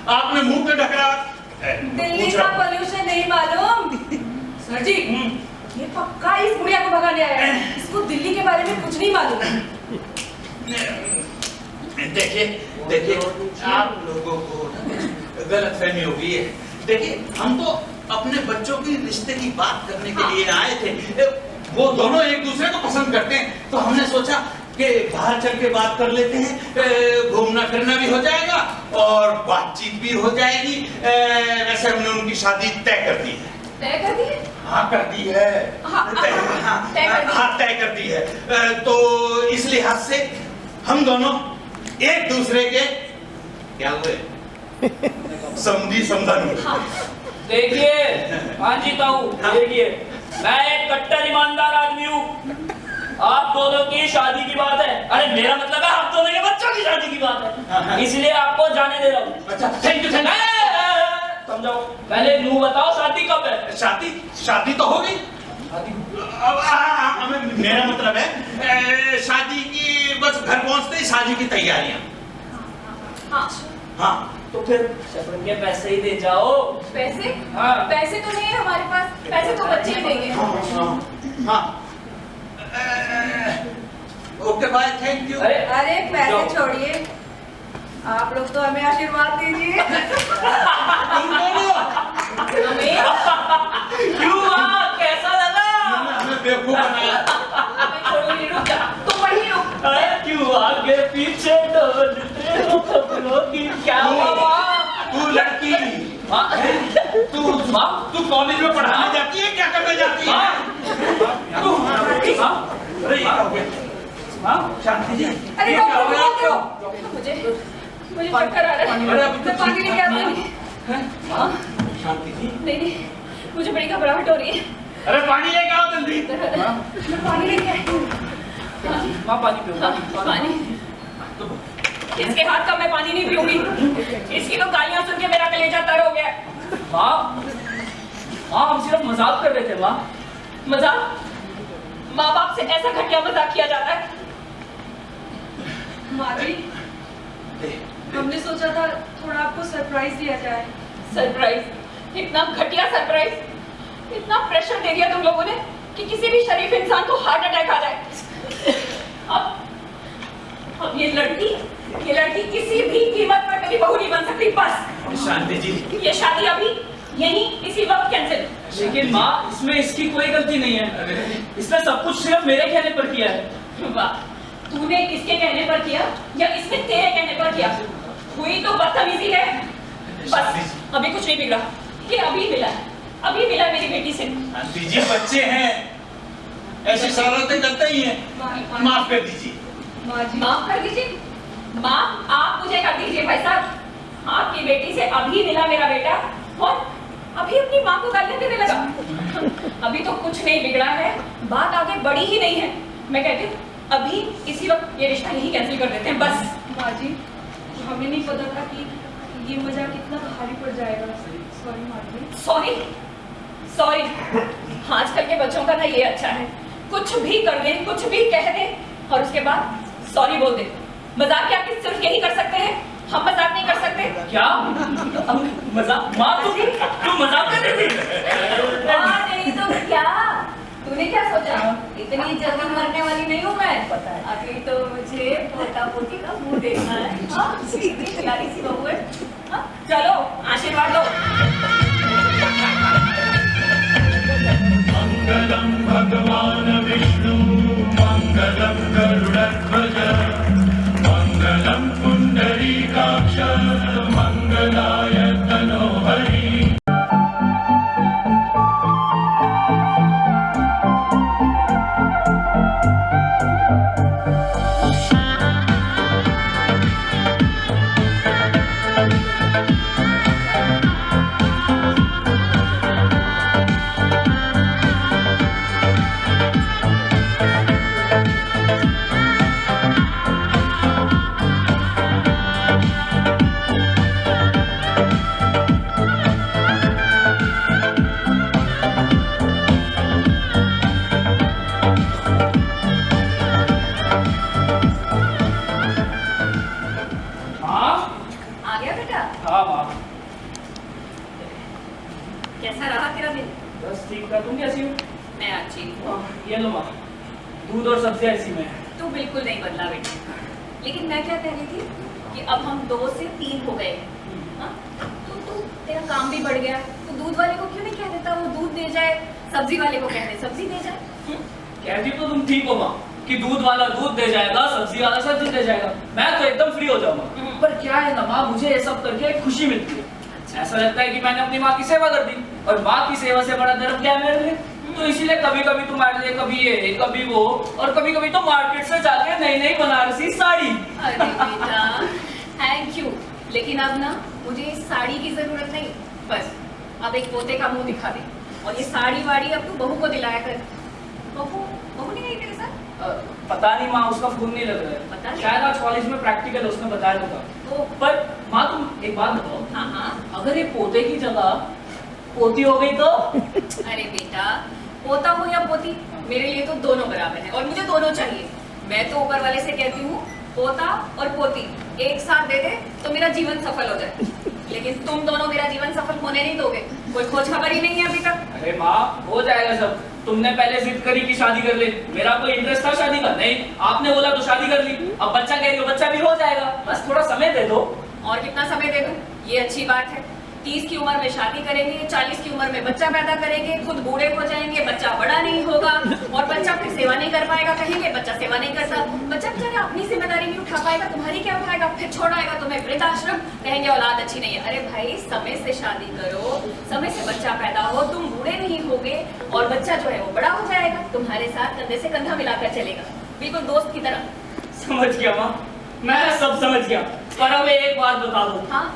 आपने मुंह पे ढकरा। दिल्ली का पोल्यूशन नहीं मालूम? सर जी, ये पक्का इस बुढ़िया को भगाने आया है। इसको दिल्ली के बारे में कुछ नहीं मालूम। देखिए आप लोगों को गलतफहमी हो गई है। देखिए हम तो अपने बच्चों की रिश्ते की बात करने के लिए आए थे। वो दोनों एक दूसरे को पसंद करते हैं, तो हमने सोचा कि बाहर चल के बात कर लेते हैं, घूमना फिरना भी हो जाएगा और बातचीत भी हो जाएगी। वैसे हमने उनकी शादी तय कर दी है। तय कर दी है? हाँ कर दी है। तय कर दी है। तो इस लिहाज से हम दोनों एक दूसरे के क्या हुए समझी समझानी। देखिए हाँ जी ताऊ, देखिए मैं एक कट्टर ईमानदार आदमी हूँ। आप दोनों की शादी की बात है, अरे मेरा मतलब है आप दोनों के बच्चों की शादी की बात है, इसलिए आपको जाने दे रहा हूँ। अच्छा थैंक यू। समझाओ पहले यूं बताओ शादी कब है? शादी तो हो गई। मेरा मतलब है शादी की बस घर पहुंचते ही शादी की तैयारियां। हाँ तो फिर शगुन के पैसे ही दे जाओ। पैसे? हाँ। पैसे तो नहीं है हमारे पास, पैसे तो बच्चे ही देंगे। हाँ ओके बाय थैंक यू। अरे पैसे छोड़िए, आप लोग तो हमें आशीर्वाद दीजिए। तुम बोलो क्यों कैसा लगा? हमें बेवकूफ बनाया। रुक जा, तुम वहीं रुक। अरे क्यों आगे पीछे डोलते हो कपड़ों की क्या हुआ? तू लड़की तू कॉलेज में पढ़ाने जाती है, क्या करने जाती है? अरे ये क्या हो गया? शांति जी अरे मुझे चक्कर आ रहा है। मैं पानी लेके आती हूँ। शांति जी नहीं मुझे बड़ी घबराहट हो रही है। अरे पानी लेके आओ जल्दी। मैं पानी लेके आई हूँ। माँ पानी पियो। पानी? इसके हाथ का मैं पानी नहीं पीऊंगी। इसकी तो गालियां सुन के मेरा कलेजा तर हो गया। माँ हम सिर्फ मजाक कर रहे थे। माँ मजाक? माँ बाप से ऐसा घटिया मजाक किया जाता है? माँ जी, हमने सोचा था थोड़ा आपको सरप्राइज दिया जाए। सरप्राइज? इतना घटिया सरप्राइज? इतना प्रेशर दे दिया तुम लोगों ने कि किसी भी शरीफ इंसान को हार्ट अटैक आ जाए। अब ये लड़की किसी भी कीमत पर मेरी बहू नहीं बन सकती। बस शांति जी ये शादी अभी यही इसी वक्त कैंसिल। लेकिन माँ इसमें इसकी कोई गलती नहीं है, इसने सब कुछ सिर्फ मेरे कहने पर किया है। वाह, तूने इसके कहने पर किया या इसने तेरे कहने पर किया? हुई तो बदतमीजी है। बस अभी कुछ नहीं बिगड़ा, ये अभी मिला मेरी बेटी से। शांति जी बच्चे हैं, ऐसी शरारतें करते ही हैं। माफ कर दीजिए। माफ कर दीजिए? माफ आप मुझे कर दीजिए भाई साहब। आपकी बेटी से अभी मिला मेरा बेटा और अभी अपनी माँ को गालियां देने लगा। अभी तो कुछ नहीं बिगड़ा है, बात आगे बढ़ी ही नहीं है। मैं कहती हूँ अभी इसी वक्त ये रिश्ता यही कैंसिल कर देते हैं। बस माँ जी, हमें नहीं पता था कि ये मजाक इतना भारी पड़ जाएगा। सॉरी माँ जी। सॉरी। आजकल के बच्चों का ना ये अच्छा है, कुछ भी कर दें, कुछ भी कह दें और उसके बाद सॉरी बोल दें। मजाक क्या सिर्फ यही कर सकते हैं? हम मजाक नहीं कर सकते क्या? मजाक? माँ तू मजाक कर रही थी? नहीं तो क्या? तूने क्या सोचा? इतनी जल्दी मरने वाली नहीं हूँ मैं। पता है, अभी तो मुझे पोता पोती का मुंह देखना है। सीधी प्यारी सी बहू है। चलो आशीर्वाद दो। मंगलम भगवान विष्णु मंगलम गरुड़ध्वज मंगलम पुंडरीकाक्ष मंगलाय तनोहरि। ये लो माँ, दूध और सब्जियां इसी में है। तू बिल्कुल नहीं बदला बेटा। लेकिन मैं क्या कह रही थी कि अब हम 2 से 3 हो गए। हाँ? तो तेरा काम भी बढ़ गया, तो दूध वाले को क्यों नहीं कह देता वो दूध दे जाए, सब्जी वाले को कह दे सब्जी दे जाए। कहती तो तुम ठीक हो माँ कि दूध वाला दूध दे जाएगा, सब्जी वाला सब्जी दे जाएगा, मैं तो एकदम फ्री हो जाऊंगा। पर क्या है ना माँ, मुझे ये सब करके एक खुशी मिलती है। ऐसा लगता है कि मैंने अपनी माँ की सेवा कर दी, और माँ की सेवा से बड़ा धर्म क्या है मेरे लिए। तो इसीलिए कभी कभी तुम्हारे लिए कभी ये कभी वो, और कभी कभी तो मार्केट से जाके नई नई बनारसी साड़ी। अरे बेटा थैंक यू, लेकिन अब ना मुझे इस साड़ी की जरूरत नहीं, बस अब एक पोते का मुंह दिखा दे, और ये साड़ी वाड़ी अब तू बहू को दिलाया कर। बहू नहीं आई तेरे साथ? पता नहीं माँ, उसका फोन नहीं लग रहा है। पता नहीं। शायद आज कॉलेज में प्रैक्टिकल उसने बताया होगा। तो पर माँ तुम एक बात बताओ, हाँ हाँ। अगर ये पोते की जगह पोती हो गई तो? अरे बेटा पोता हो या पोती, मेरे लिए तो दोनों बराबर है, और मुझे दोनों चाहिए। मैं तो ऊपर वाले से कहती हूँ पोता और पोती एक साथ दे दे तो मेरा जीवन सफल हो जाए, लेकिन तुम दोनों मेरा जीवन सफल होने नहीं दोगे। कोई खोज खबर ही नहीं है अभी तक। अरे माँ हो जाएगा सब। तुमने पहले जिद करी कि शादी कर ले, मेरा कोई इंटरेस्ट था शादी का नहीं, आपने बोला तो शादी कर ली। अब बच्चा कह रही हो, बच्चा भी हो जाएगा, बस थोड़ा समय दे दो। और कितना समय दे दूं, ये अच्छी बात है। 30 की उम्र में शादी करेंगे, 40 की उम्र में बच्चा पैदा करेंगे, खुद बूढ़े हो जाएंगे, बच्चा बड़ा नहीं होगा, और बच्चा फिर सेवा नहीं कर पाएगा, कहेंगे बच्चा सेवा नहीं करता। बच्चा बेचारा अपनी जिम्मेदारी नहीं उठा पाएगा, तुम्हारी क्या उठाएगा, फिर छोड़ाएगा तुम्हें वृद्धाश्रम, कहेंगे औलाद अच्छी नहीं है। अरे भाई समय से शादी करो, समय से बच्चा पैदा हो, तुम बूढ़े नहीं होगे, और बच्चा जो है वो बड़ा हो जाएगा, तुम्हारे साथ कंधे से कंधा मिलाकर चलेगा, बिल्कुल दोस्त की तरह। समझ गया माँ, मैं सब समझ गया। पर अब एक बात बता दो, हाँ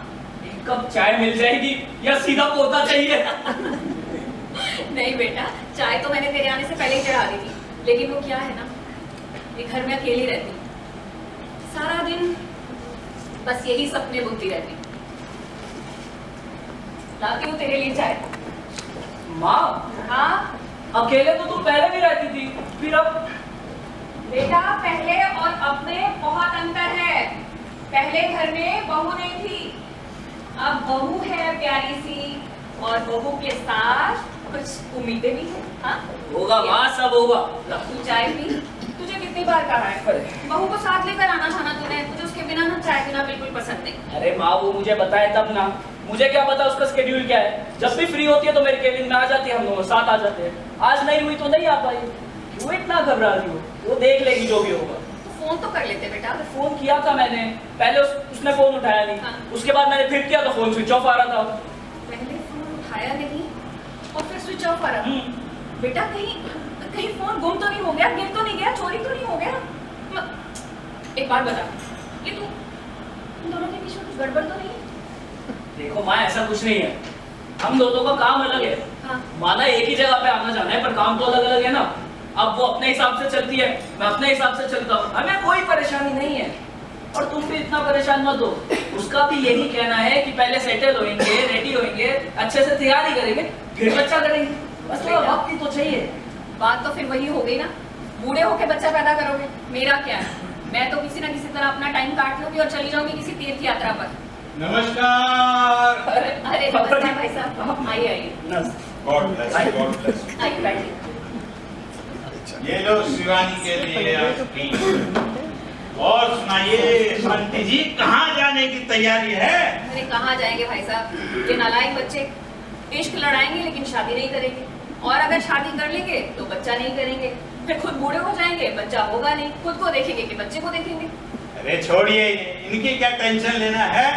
एक कप चाय मिल जाएगी या सीधा पोता चाहिए? नहीं बेटा, चाय तो मैंने तेरे आने से पहले ही चढ़ा दी थी, लेकिन वो क्या है ना, ये घर में अकेली रहती हूँ, सारा दिन बस यही सपने बुनती रहती हूँ। लाती हूँ तेरे लिए चाय। माँ हाँ अकेले तो तुम पहले भी रहती थी, फिर अब? बेटा पहले और अब में बहुत अंतर है। पहले घर में बहू नहीं थी, अब बहू है प्यारी सी, और बहू के साथ कुछ उम्मीदें भी हैं। हाँ होगा माँ, सब होगा। तू चाय पी, तुझे कितनी बार कहा है बहू को साथ लेकर आना था ना तूने, मुझे उसके बिना ना चाय पीना बिल्कुल पसंद नहीं। अरे माँ वो मुझे बताए तब ना, मुझे क्या पता उसका स्केड्यूल क्या है। जब भी फ्री होती है तो मेरे केबिन में आ जाती है, हम दोनों साथ आ जाते हैं। आज नहीं हुई तो नहीं आ पाई, क्यों इतना घबरा रही हो? वो देख लेगी जो भी होगा। तो फोन तो कर लेते बेटा। फोन किया था मैंने, पहले उसने फोन उठाया नहीं, हाँ। उसके बाद मैंने फिर किया तो फोन स्विच ऑफ आ रहा था। पहले फोन उठाया नहीं और फिर स्विच ऑफ आ रहा। बेटा कहीं फोन गुम तो नहीं हो गया, गिर तो नहीं गया, चोरी तो नहीं हो गया? एक बात बता, ये तुम दोनों के बीच में कुछ गड़बड़ तो नहीं है? देखो माँ ऐसा कुछ नहीं है, हम दोनों का काम अलग है। हाँ। माना एक ही जगह पे आना जाना है, पर काम तो अलग अलग है ना। अब वो अपने हिसाब से चलती है, मैं अपने हिसाब से चलता हूँ, हमें कोई परेशानी नहीं है। और तुम भी इतना परेशान मत हो, उसका भी यही कहना है कि पहले सेटल होंगे, रेडी होंगे, अच्छे से तैयारी करेंगे, फिर बच्चा करेंगे। बस थोड़ा वक्त ही तो चाहिए। बात तो फिर वही हो गई ना, बूढ़े होके बच्चा पैदा करोगे, मेरा क्या है? मैं तो किसी ना किसी तरह अपना टाइम काट लूंगी और चली जाऊंगी किसी तीर्थ यात्रा पर। नमस्कार। अरे नमस्कार भाई साहब, आइए आइए गॉड ब्लेस, गॉड ब्लेस। आइए बैठिए। ये लो शिवानी के लिए आइसक्रीम। और सुनाइए शांति जी, कहाँ जाने की तैयारी है? अरे कहाँ जाएंगे भाई साहब, ये नालायक बच्चे इश्क लड़ाएंगे लेकिन शादी नहीं करेंगे, और अगर शादी कर लेंगे तो बच्चा नहीं करेंगे, फिर खुद बूढ़े हो जाएंगे, बच्चा होगा नहीं, खुद को देखेंगे कि बच्चे को देखेंगे। अरे छोड़िए, इनकी क्या टेंशन लेना है,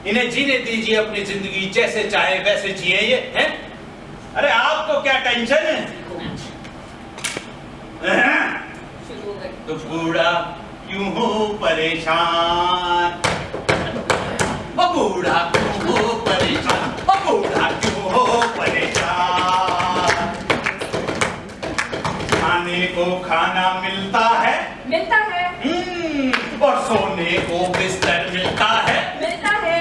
इन्हें जीने दीजिए अपनी जिंदगी, जैसे चाहे वैसे जिए ये हैं? अरे आपको क्या टेंशन है? शुरू हो गए। तो बूढ़ा क्यों हो परेशान, ओ बूढ़ा क्यों हो परेशान, ओ बूढ़ा क्यों हो परेशान। खाने को खाना मिलता है, मिलता है, और सोने को बिस्तर मिलता है, मिलता है,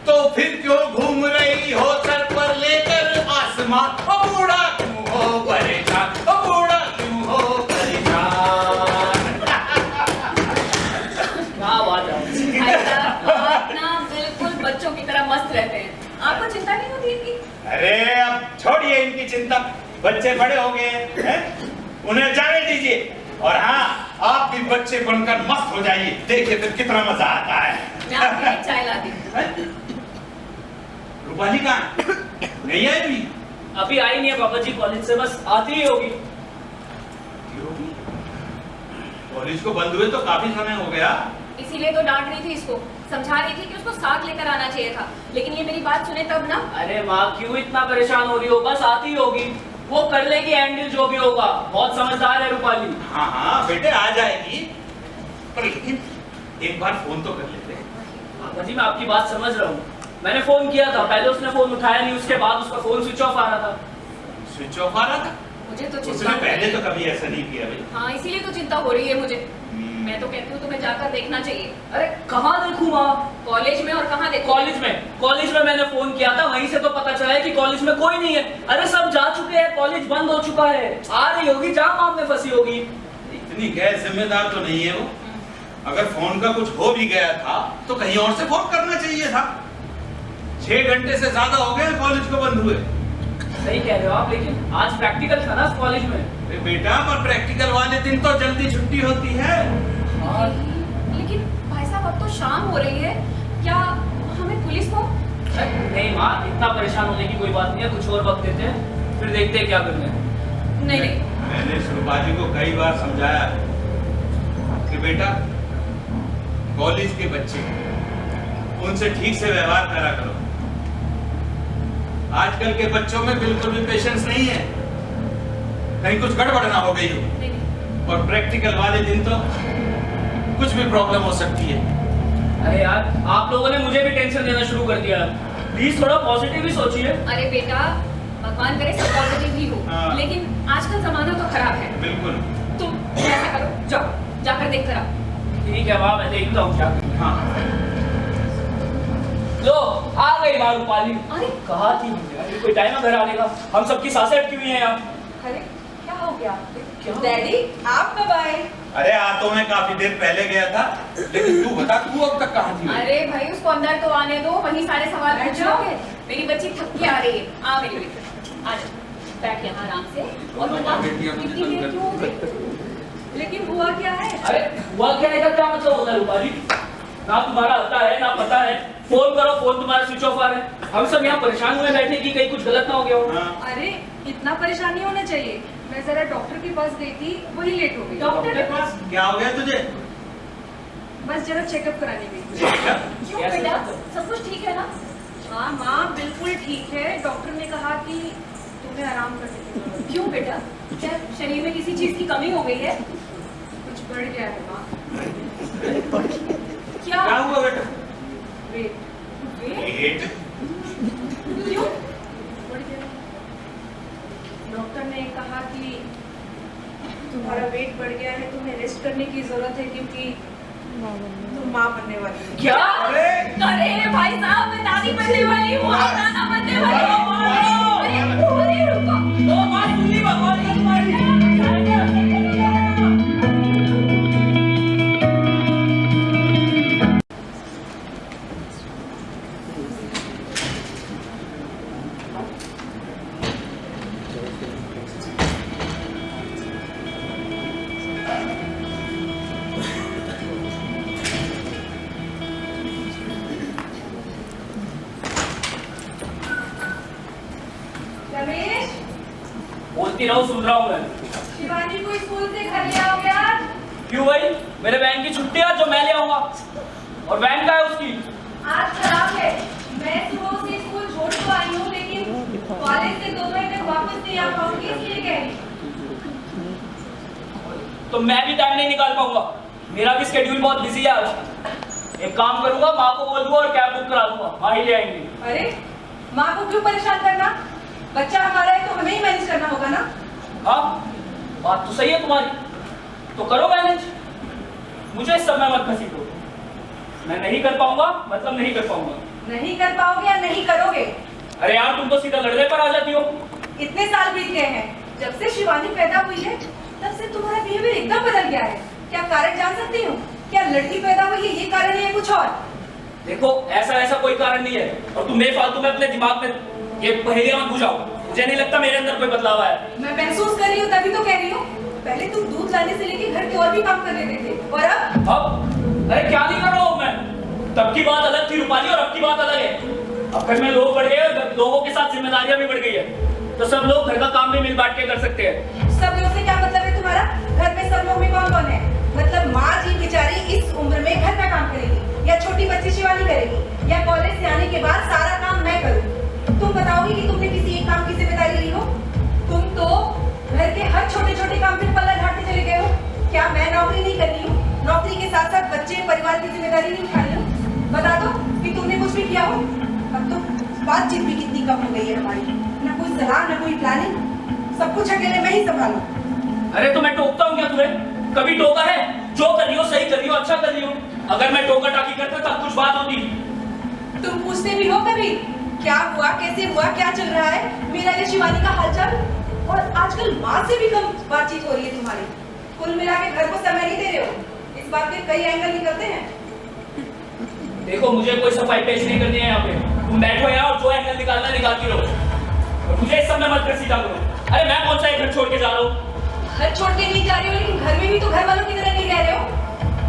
तो फिर क्यों घूम रही हो सर पर लेकर आसमां, ओ बूढ़ा क्यों हो परेशान, ओ बूढ़ा क्यों हो परेशान। क्या बात है? भाई साहब आप ना बिल्कुल बच्चों की तरह मस्त रहते हैं, आपको चिंता नहीं होती इनकी? अरे अब छोड़िए इनकी चिंता, बच्चे बड़े हो गए हैं, उन्हें जाने दीजिए। और हाँ, आप भी बच्चे बनकर मस्त हो जाइए, देखिए फिर कितना मजा आता है। मैं आपके लिए चाय लाती हूँ। रूपाली कहाँ है? नहीं आई अभी? अभी आई नहीं है पापा जी कॉलेज से, बस आती ही होगी। कॉलेज को बंद हुए तो काफी समय हो गया। इसीलिए तो डांट रही थी इसको, समझा रही थी कि उसको साथ लेकर आना चाहिए था, लेकिन ये मेरी बात सुने तब ना। अरे माँ क्यों इतना परेशान हो रही हो, बस आती होगी, वो कर लेगी हैंडल जो भी होगा, बहुत समझदार है रूपाली। हाँ हाँ बेटे आ जाएगी, पर लेकिन एक बार फोन तो कर लेते। पापा जी मैं आपकी बात समझ रहा हूँ, मैंने फोन किया था, पहले उसने फोन उठाया नहीं, उसके बाद उसका फोन स्विच ऑफ आ रहा था। स्विच ऑफ आ रहा था? मुझे तो उसने चिंता पहले तो कभी ऐसा नहीं किया भाई। हाँ इसीलिए तो चिंता हो रही है मुझे। मैं तो कहती हूँ तुम्हें जाकर देखना चाहिए। अरे कहाँ देखूँ माँ? कॉलेज में, और कहाँ देखो? कॉलेज में मैंने फोन किया था, वहीं से तो पता चला है कि कॉलेज में कोई नहीं है। अरे सब जा चुके हैं, कॉलेज बंद हो चुका है, आ रही होगी, जहाँ माम में फंसी होगी। इतनी गैर जिम्मेदार तो नहीं है वो। अगर फोन का कुछ हो भी गया था तो कहीं और से फोन करना चाहिए था। 6 घंटे से ज्यादा हो गए कॉलेज को बंद हुए। सही कह रहे हो आप, लेकिन आज प्रैक्टिकल था ना कॉलेज में। अरे बेटा, पर प्रैक्टिकल वाले दिन तो जल्दी छुट्टी होती है। लेकिन भाई साहब अब तो शाम हो रही है, क्या हमें पुलिस को? नहीं माँ, इतना परेशान होने की कोई बात नहीं है, कुछ और वक्त देते हैं, फिर देखते हैं क्या करना है। नहीं। मैंने सुरबाजी को कई बार समझाया कि बेटा कॉलेज के बच्चे, उनसे ठीक से व्यवहार करा करो। आजकल के बच्चों में बिल्कुल भी पेशेंस नहीं है, कहीं कुछ गड़बड़ ना हो गई हो। और प्रैक्टिकल वाले दिन तो कुछ भी प्रॉब्लम हो सकती है। अरे यार, आप लोगों ने मुझे भी टेंशन देना शुरू कर दिया, प्लीज थोड़ा पॉजिटिव ही सोचिए। अरे बेटा, भगवान करे सब पॉजिटिव ही हो, हाँ। लेकिन आजकल जमाना तो खराब है। बिल्कुल। तुम ऐसा करो, जाओ जाकर देख कर आओ। ठीक है माँ, मैं देखता हूँ क्या करना है। हाँ लो आ गई माँ रूपाली। अरे कहा थी मुझे, अरे कोई टाइम है घर आने का, हम सबकी सांसें अटकी हुई हैं यहाँ। अरे क्या हो गया? क्या? डैडी आप कब आए? अरे आ तो मैं काफी देर पहले गया था, लेकिन तू बता तू अब तक कहाँ थी? अरे भाई उसको अंदर तो आने दो, वहीं सारे सवाल पूछ लोगे। मेरी बच्ची थक के आ रही है। आ मेरी बेटी, आ जाओ, बैठ यहाँ आराम से। और बता इतनी देर क्यों हो गई? लेकिन हुआ क्या है? अरे हुआ क्या है का क्या मतलब होता है रूपाली? ना तुम्हारा आता है ना पता है, फोन करो फोन तुम्हारा स्विच ऑफ आ रहा है। हम सब यहाँ परेशान हुए बैठे कि कहीं कुछ गलत ना हो गया हो। हाँ। अरे इतना परेशान नहीं होना चाहिए, मैं जरा डॉक्टर के पास गई थी, वही लेट हो गई। डॉक्टर के पास? क्या हो गया तुझे? बस जरा चेकअप कराने गई। क्यों कैसे बेटा, मतलब? सब कुछ ठीक है ना? हाँ माँ बिल्कुल ठीक है, डॉक्टर ने कहा कि तुम्हें आराम करने की जरूरत है। क्यों बेटा, क्या शरीर में किसी चीज की कमी हो गई है? कुछ बढ़ गया है माँ, क्या? क्या हुआ बेटा? वेट पेट? क्यों? बढ़ गया। डॉक्टर ने कहा कि तुम्हारा वेट बढ़ गया है, तुम्हें रेस्ट करने की जरूरत है क्योंकि तुम माँ बनने वाली हो। क्या? अरे भाई साहब, मैं दादी बनने वाली हूँ, आप नाना बनने वाली हूँ। अरे रुको, ओ बात सुनी भगवान की तुम्हारी। रमेश, बोलती रहो, सुन रहा हूँ मैं। शिवानी को स्कूल से घर ले आओगे आज? क्यों भाई, मेरे वैन की छुट्टी है जो मैं ले आऊंगा, और वैन का है उसकी। आज खराब है, मैं सुबह से स्कूल छोड़ तो आई हूँ, लेकिन कॉलेज से दोपहर तक वापस नहीं आ पाऊंगी, इसलिए कह रही हूँ। तो मैं भी टाइम नहीं निकाल पाऊंगा, मेरा भी स्केड्यूल बहुत बिजी है आज। एक काम करूंगा, माँ को बोल दूंगा और कैब बुक करा दूंगा, माँ ही ले आएंगे। अरे माँ को क्यों परेशान करना? बच्चा हमारा है तो हमें ही मैनेज करना होगा ना। हाँ बात तो सही है तुम्हारी, तो करो मैनेज, मुझे इस समय मत घसीटो। मैं नहीं कर पाऊंगा मतलब नहीं कर पाऊंगा। नहीं कर पाओगे या नहीं करोगे? अरे यार तुम तो सीधा लड़ने पर आ जाती हो। इतने साल बीत गए हैं, जब से शिवानी पैदा हुई है तब से तुम्हारा बिहेवियर एकदम बदल गया है। क्या कारण जान सकती हूँ? क्या लड़की पैदा हुई है ये कारण है या कुछ और? देखो ऐसा कोई कारण नहीं है, और तुम बेफालतू में अपने दिमाग में ये पहेलियां मत बुझाओ। मुझे नहीं लगता मेरे अंदर कोई बदलाव आया है। मैं महसूस कर रही हूँ तभी तो कह रही हूँ। पहले तुम दूध लाने से लेके घर के और भी काम कर लेते थे, और अब अरे क्या नहीं कर रहा हूँ मैं? तब की बात अलग थी रूपाली और अब की बात अलग है। अब घर में लोग बढ़ गए, लोगों के साथ जिम्मेदारियां भी बढ़ गई है, तो सब लोग घर का काम भी मिल बांट के कर सकते हैं। सब लोग से क्या मतलब है तुम्हारा? घर में सब लोग में कौन कौन है? मतलब माँ जी बेचारी इस उम्र में घर का काम करेगी, या छोटी बच्ची शिवानी करेगी, या कॉलेज से आने के बाद सारा काम मैं करूँ? तुम बताओगी कि तुमने किसी एक काम की जिम्मेदारी ली हो? तुम तो घर के हर छोटे छोटे काम पे पल्ला झाड़ते चले गए हो। क्या मैं नौकरी नहीं कर रही हूँ? नौकरी के साथ साथ बच्चे परिवार की जिम्मेदारी नहीं उठा रही हूँ? बता दो कि तुमने कुछ भी किया हो। अब तो बातचीत भी कितनी कम हो गई है हमारी, ना कोई सलाह, ना कोई प्लानिंग, सब कुछ अकेले मैं ही संभालूं। अरे तो मैं टोकता हूँ क्या तुम्हें? कभी टोका है? जो कर रही हो सही कर रही हो, अच्छा कर रही हो। अगर मैं टोका टाकी करता तब कुछ बात होती। तुम पूछते भी हो कभी क्या हुआ, कैसे हुआ, क्या चल रहा है, मेरा या शिवानी का हालचाल? और आजकल माँ से भी कम बातचीत हो रही है तुम्हारी। कुल मिला के घर को समय नहीं दे रहे हो। इस बात के कई एंगल निकलते हैं। देखो मुझे कोई सफाई पेश नहीं करनी है यहाँ पे। तुम बैठो यहाँ और जो एंगल निकालना निकालती रहो, और मुझे इस सब में मत कर सीधा करो। अरे मैं कौन सा घर छोड़ के जा रहा हूँ? घर छोड़ के नहीं जा रही हो, लेकिन घर में भी तो घर वालों की तरह नहीं रह रहे हो।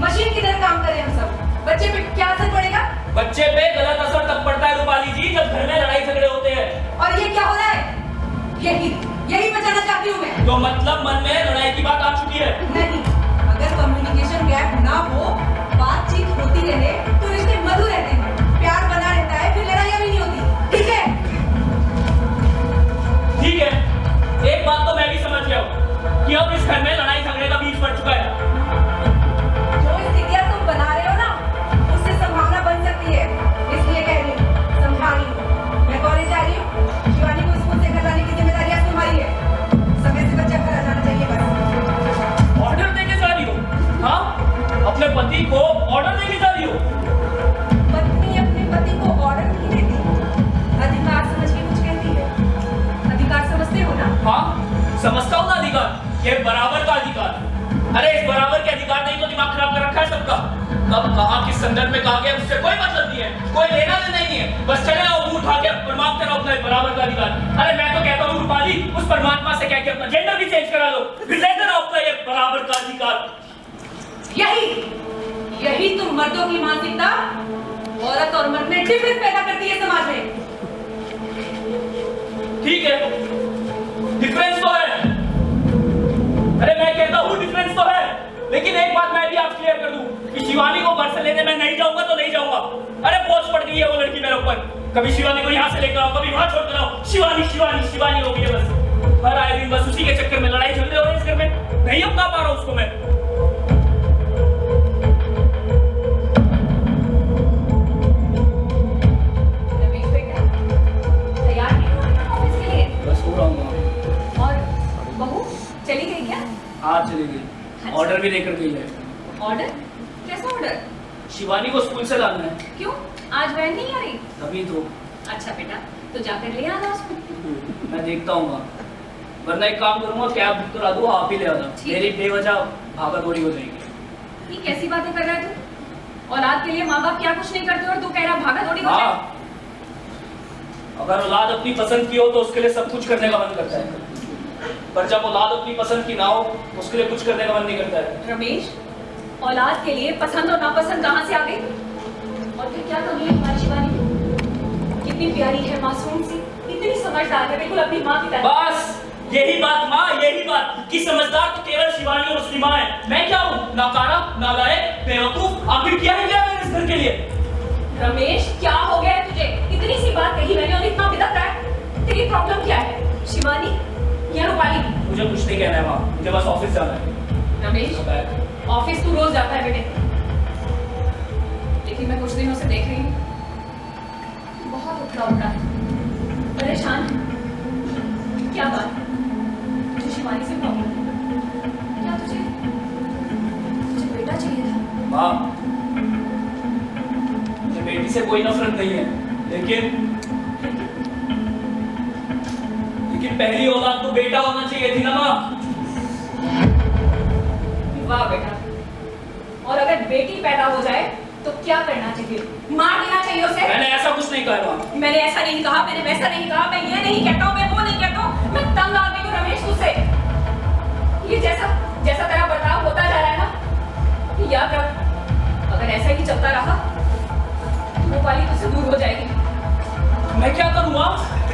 मशीन की तरह काम कर रहे हैं हम सब। बच्चे पे क्या असर पड़ेगा? बच्चे पे गलत असर तब पड़ता है रूपाली जी जब घर में लड़ाई झगड़े होते हैं। और ये क्या हो रहा है? यही बचाना चाहती हूँ मैं। तो मतलब मन में लड़ाई की बात आ चुकी है? नहीं, अगर कम्युनिकेशन गैप ना हो, बातचीत होती रहे तो रिश्ते मधुर रहते हैं, प्यार बना रहता है, फिर लड़ाइयाँ भी नहीं होती। ठीक है? ठीक है, एक बात तो मैं भी समझ गया हूँ कि अब इस घर में लड़ाई झगड़े का बीच पड़ चुका है। जो स्थितियाँ तुम बना रहे हो ना, उससे संभावना बन सकती है, इसलिए कह रही हूँ, समझा रही हूँ। मैं कॉलेज जा रही हूँ, शिवानी को स्कूल से घर लाने की जिम्मेदारी आज तुम्हारी है। समय से बच्चा घर आ जाना चाहिए बस। ऑर्डर देके जा रही हो? हाँ, अपने पति को ऑर्डर देके जा रही हो? पत्नी अपने पति को ऑर्डर नहीं देती, अधिकार समझ के कुछ कहती है। अधिकार समझते हो ना? हाँ, समझता हूँ ना अधिकार, ये बराबर का अधिकार। अरे इस बराबर के अधिकार नहीं तो दिमाग खराब कर रखा है सबका। कब कहा किस संदर्भ में कहा गया उससे कोई मतलब नहीं है, कोई लेना देना नहीं है। बस चले आओ मुंह उठा के परमात्मा रहो अपना बराबर का अधिकार। अरे मैं तो कहता हूँ रूपाली, उस परमात्मा से कह के अपना जेंडर भी चेंज करा लो, फिर लेते रहो अपना ये बराबर का अधिकार। यही तुम मर्दों की मानसिकता औरत और मर्द में डिफरेंस पैदा करती है समाज में। ठीक है, डिफरेंस तो है। अरे मैं कहता हूँ डिफरेंस तो है, लेकिन एक बात मैं भी आप क्लियर कर दूं कि शिवानी को घर से लेने मैं नहीं जाऊंगा तो नहीं जाऊंगा। अरे बोझ पड़ गई है वो लड़की मेरे ऊपर। कभी शिवानी को यहाँ से लेकर आओ, कभी वहां छोड़कर आओ। शिवानी शिवानी शिवानी हो गई है बस। हर आए दिन बस उसी के चक्कर में लड़ाई झगड़े हो रहे हैं इस घर में। नहीं अपना पा रहा हूँ उसको मैं। चली गई क्या? हाँ चली गई, ऑर्डर भी देकर गई है। ऑर्डर? कैसा ऑर्डर? शिवानी को स्कूल से लाना है। क्यों, आज वैन नहीं आ रही? अभी तो। अच्छा बेटा, तो जाकर ले आना उसको। मैं देखता हूँ, वरना एक काम करूंगा, कैब बुक करा दूँ, आप ही ले आना। मेरी बेवजह भागा दौड़ी हो जाएगी। ये कैसी बातें कर रहा है तू? औलाद के लिए माँ बाप क्या कुछ नहीं करते और तू कह रहा भागा दौड़ी हो जाए? हाँ, अगर औलाद अपनी पसंद की हो तो उसके लिए सब कुछ करने का मन करता है, पर जब औलाद अपनी पसंद की ना हो उसके लिए कुछ करने का मन नहीं करता है। रमेश, औलाद के लिए पसंद और नापसंद कहाँ से आ गई? और फिर क्या कमी है हमारी शिवानी में? कितनी प्यारी है, मासूम सी, इतनी समझदार है, बिल्कुल अपनी माँ की तरह। बस यही बात माँ, यही बात कि समझदार तो केवल शिवानी और उसकी माँ है। मैं क्या हूँ? नाकारा, नालायक, बेवकूफ। आखिर क्या है क्या मैंने इस घर के लिए? रमेश, क्या हो गया है तुझे? इतनी सी बात कही मैंने और इतना बिदक रहा है। तेरी प्रॉब्लम क्या है? शिवानी या रूपाली? मुझे कुछ नहीं कहना है माँ, मुझे बस ऑफिस जाना है। रमेश, ऑफिस तू रोज जाता है बेटे, लेकिन मैं कुछ दिनों से देख रही हूँ बहुत उठा उठा परेशान। क्या बात? तुझे शिवानी से प्रॉब्लम है क्या? तुझे बेटा चाहिए था? माँ, मुझे बेटी से कोई नफरत नहीं है, लेकिन पहली औलाद तो बेटा होना चाहिए थी ना माँ। वाह बेटा, और अगर बेटी पैदा हो जाए तो क्या करना चाहिए? मार देना चाहिए उसे? मैंने ऐसा कुछ नहीं कहा माँ। मैंने ऐसा नहीं कहा, मैंने वैसा नहीं कहा, मैं ये नहीं कहता हूँ, मैं वो नहीं कहता हूँ। मैं तंग आ गई हूँ रमेश तुझसे। ये जैसा जैसा तेरा बर्ताव होता जा रहा है ना, याद रख, अगर ऐसा ही चलता रहा तो रूपाली तुझसे दूर हो जाएगी। मैं क्या करूँगा?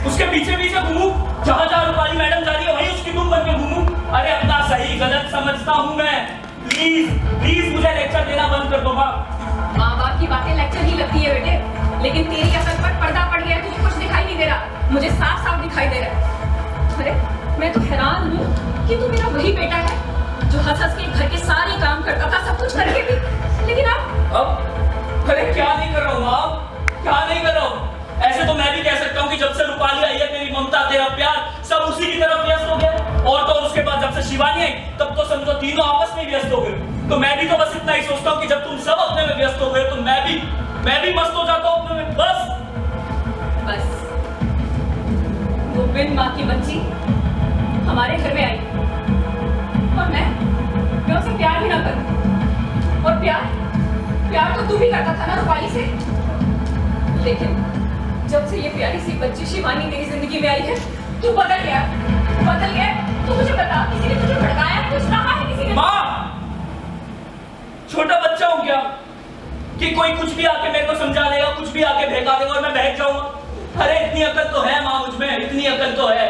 उसके पीछे पीछे घूमूं, जहाँ जहाँ रूपाली मैडम जा रही है वहीं उसकी धूम बन के घूमूं। अरे अपना सही गलत समझता हूँ मैं। प्लीज प्लीज मुझे लेक्चर देना बंद कर दो माँ। माँ बाप की बातें लेक्चर ही लगती है बेटे, लेकिन तेरी अकल पर पर्दा पड़ गया है, तुझे कुछ दिखाई नहीं दे रहा, मुझे साफ साफ दिखाई दे रहा है। अरे मैं तो हैरान हूँ कि तू मेरा वही बेटा है जो हंस हंस के घर के सारे काम करता था, सब कुछ करके भी, लेकिन अब अरे क्या नहीं कर रहा हूँ माँ, क्या नहीं कर रहा हूँ? ऐसे तो मैं भी कह सकता हूँ कि जब से रूपाली आई है तेरी ममता तेरा प्यार सब उसी की तरफ व्यस्त हो गया। और तो उसके बाद जब से शिवानी आई तब तो समझो तीनों आपस में व्यस्त हो गए। तो मैं भी तो बस इतना ही सोचता हूँ कि जब तुम सब अपने में व्यस्त हो गए तो मैं भी मस्त हो जाता हूँ अपने में। बस वो बिन माँ की बच्ची हमारे घर में आई और मैं उसे प्यार भी ना करूं। और प्यार तो तू भी करता था ना रूपाली से, लेकिन जब से ये प्यारी सी बच्ची शिवानी मेरी जिंदगी में आई है तू बदल गया। तू मुझे बता, किसी ने तुझे भड़काया, कुछ कहा है किसी ने? माँ छोटा बच्चा हूँ क्या कि कोई कुछ भी आके मेरे को समझा देगा, कुछ भी आके बहका देगा और मैं बहक जाऊंगा? अरे इतनी अकल तो है माँ मुझ में, इतनी अकल तो है।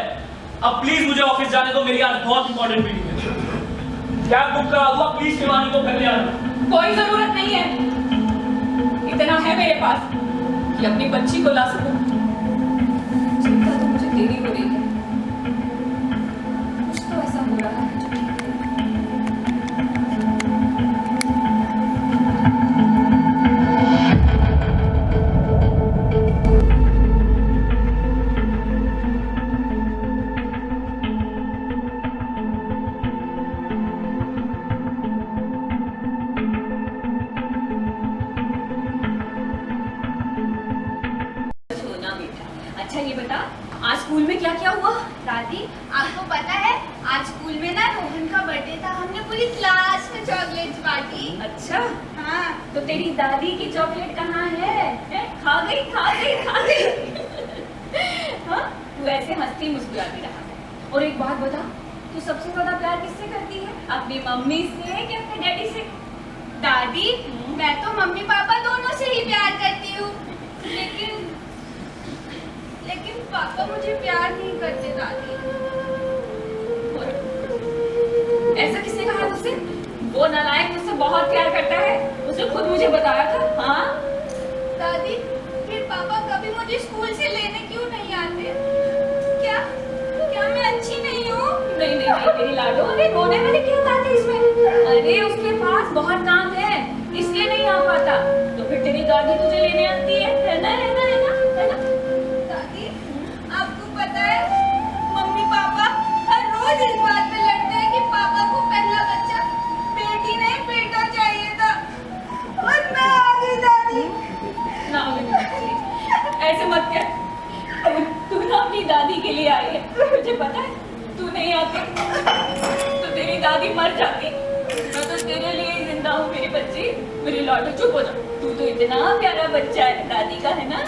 अब प्लीज मुझे ऑफिस जाने दो, मेरी आज बहुत इंपॉर्टेंट मीटिंग है। कैब बुक करा दूंगा, प्लीज शिवानी को घर ले आना। कोई जरूरत नहीं है, इतना है मेरे पास कि अपनी बच्ची को ला सकूं। चिंता तो मुझे तेरी हो रही है, कुछ तो ऐसा हो रहा है जो ठीक है। अच्छा ये बता, आज स्कूल में क्या क्या हुआ? दादी आपको पता है आज स्कूल में ना रोहन का बर्थडे था, हमने पूरी क्लास में चॉकलेट्स बांटी। अच्छा, हाँ तो तेरी दादी की चॉकलेट कहाँ है? खा गई हाँ, तू ऐसे हंसती मुस्कुराती रहा है। और एक बात बता, तू सबसे ज्यादा प्यार किससे करती है? अपनी मम्मी से कि अपने डैडी से? दादी मैं तो मम्मी पापा दोनों से ही प्यार करती हूँ, लेकिन पापा मुझे प्यार नहीं करते दादी। ऐसा किसने कहा तुझसे? वो नालायक मुझसे बहुत प्यार करता है, उसने खुद मुझे बताया था। हाँ दादी फिर पापा कभी मुझे स्कूल से लेने क्यों नहीं आते? क्या मैं अच्छी नहीं हूँ? नहीं मेरी लाडो, अरे रोने वाली क्या बात है इसमें? अरे उसके पास बहुत काम है इसलिए नहीं आ पाता, तो फिर तेरी दादी तुझे लेने आती है ना? दादी आपको पता है मम्मी पापा हर रोज इस बात पे लड़ते हैं कि पापा को पहला बच्चा बेटी नहीं बेटा चाहिए था, और मैं आ गई दादी। ना ऐसे मत कर, तू ना अपनी दादी के लिए आई है, मुझे पता है तू नहीं आती तो तेरी दादी मर जाती। मैं तो तेरे लिए ही जिंदा हूँ मेरी बच्ची, मेरी लाडो। चुप हो जा, तू तो इतना प्यारा बच्चा है दादी का, है ना?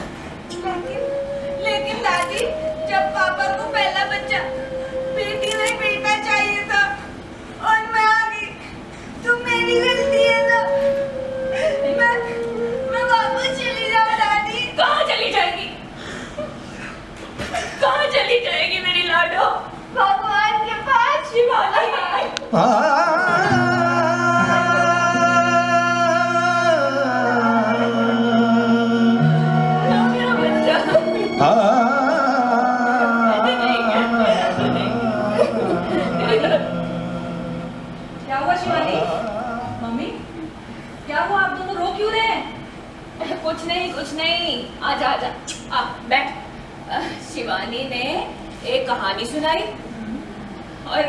लेकिन दादी जब पापा को पहला बच्चा बेटी नहीं बेटा चाहिए था और मैं आ गई तो मेरी गलती है ना? मैं वापस चली जाऊँ दादी? कहाँ चली जाएगी? कहाँ चली जाएगी मेरी लाडो? भगवान के पास। शिवानी मेरा बच्चा। क्या हुआ शिवानी? मम्मी क्या हुआ, आप दोनों रो क्यों रहे हैं? कुछ नहीं, आजा आ बैठ। शिवानी ने एक कहानी सुनाई और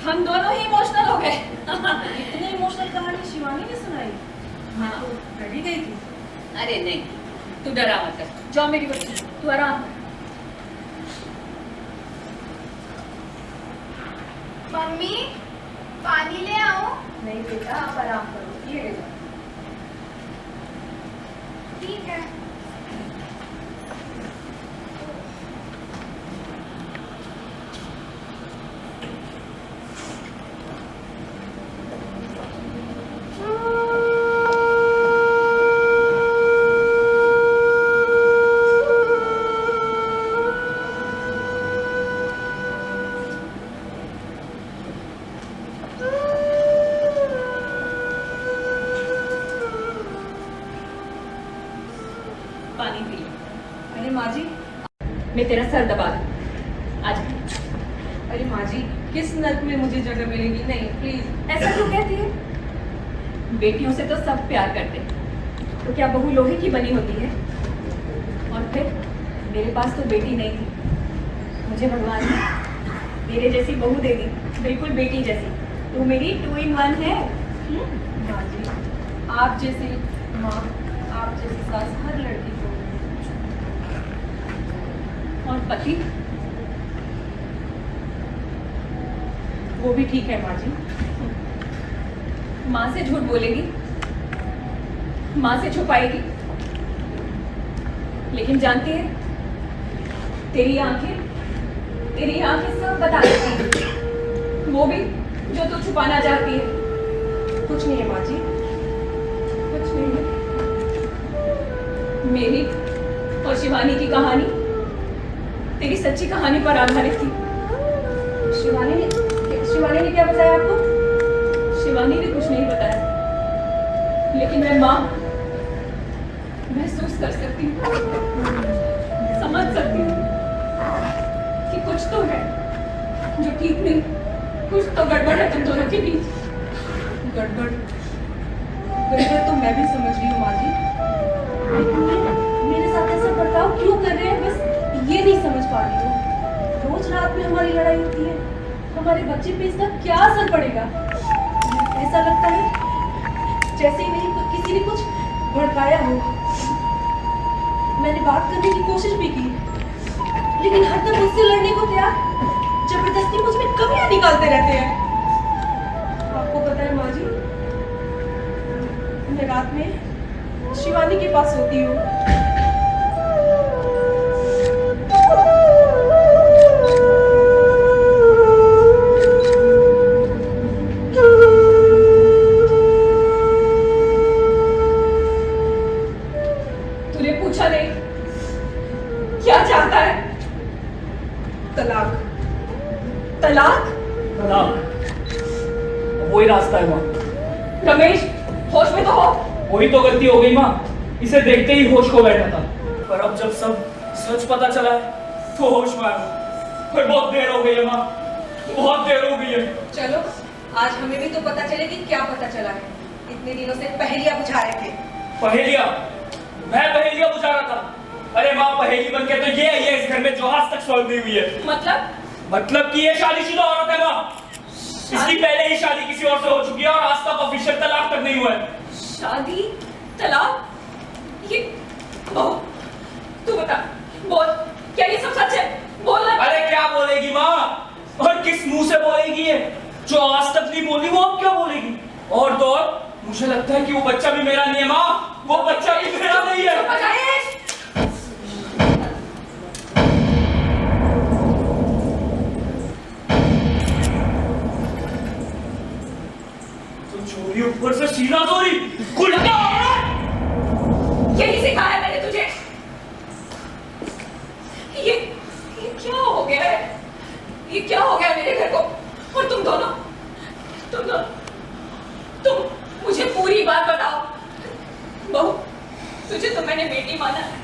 हम दोनों ही इमोशनल हो गए। इतनी इमोशनल कहानी शिवानी ने सुनाई? हाँ, डर ही गई थी। अरे नहीं, तू डरा मत कर, जाओ मेरी बच्ची, तू आराम कर। मम्मी पानी ले आओ? नहीं बेटा आप आराम करो, ये ले जाओ। ठीक है। माँ जी। मैं तेरा सर दबा दूं। आजा। अरे माँ जी, किस नर्क में मुझे जगह मिलेगी? नहीं प्लीज। ऐसा क्यों कहती है? बेटियों से तो सब प्यार करते हैं, तो क्या बहू लोहे की बनी होती है? और फिर मेरे पास तो बेटी नहीं थी, मुझे भगवान ने मेरे जैसी बहू दे दी, बिल्कुल बेटी जैसी। तू मेरी 2 in 1 है। माँ जी, आप जैसी माँ, आप जैसी सास हर लड़की को। और पति? वो भी ठीक है माँ जी। माँ से झूठ बोलेगी, माँ से छुपाएगी, लेकिन जानती है तेरी आंखें सब बता देती हैं, वो भी जो तू छुपाना चाहती है। कुछ नहीं है माँ जी, कुछ नहीं है। मेरी और शिवानी की कहानी तेरी सच्ची कहानी पर आधारित थी। शिवानी ने क्या बताया आपको? शिवानी ने कुछ नहीं बताया, लेकिन मैं माँ महसूस कर सकती हूँ, समझ सकती हूँ कि कुछ तो है जो ठीक नहीं, कुछ तो गड़बड़ है तुम दोनों के बीच। गड़बड़ तो मैं भी समझ रही हूँ माँ जी, मेरे साथ ऐसा बर्ताव क्यों कर रहे हैं, बस ये नहीं समझ पा रही हूँ। रोज रात में हमारी लड़ाई होती है, हमारे बच्चे पे इसका क्या असर पड़ेगा? ऐसा लगता है जैसे ही नहीं किसी ने कुछ भड़काया हो। मैंने बात करने की कोशिश भी की, लेकिन हरदम मुझसे लड़ने को तैयार, जबरदस्ती मुझ में कमियां निकालते रहते हैं। आपको पता है माँ जी, मैं रात में शिवानी के पास सोती हूँ। तूने पूछा नहीं क्या चाहता है? तलाक। तलाक? वही रास्ता है माँ। रमेश, होश में तो हो। वही तो गलती हो गई माँ, इसे देखते ही होश खो बैठा था, पर अब जब सब सच पता चला है तो होश में आया। पर बहुत देर हो गई है माँ, बहुत देर हो गई है। चलो आज हमें भी तो पता चले कि क्या पता चला है। इतने दिनों से पहेलियां बुझा रहे थे। पहेलियां? मैं पहेलियां बुझा रहा था? अरे माँ, पहेली बन के तो ये है इस घर में जो आज तक सॉल्व नहीं हुई है। मतलब कि ये शादीशुदा औरत है माँ, इसकी पहले ही शादी किसी और से हो चुकी है और आज तक ऑफिशियल तलाक तक नहीं हुआ है। शादी, तलाक, ये बहू, तू बता, बोल, क्या ये सब सच है? बोल ना। अरे क्या बोलेगी माँ, और किस मुंह से बोलेगी ये? जो आज तक नहीं बोली वो अब क्या बोलेगी? और तो और मुझे लगता है कि वो बच्चा भी मेरा नहीं है माँ, वो बच्चा भी मेरा नहीं है। तो चोरी ऊपर से सीना चोरी, उल्टा यही सिखाया मैंने तुझे। ये क्या हो गया है? ये क्या हो गया मेरे घर को? और तुम दोनों तुम मुझे पूरी बात बताओ। बहू, तुझे तो मैंने बेटी माना है,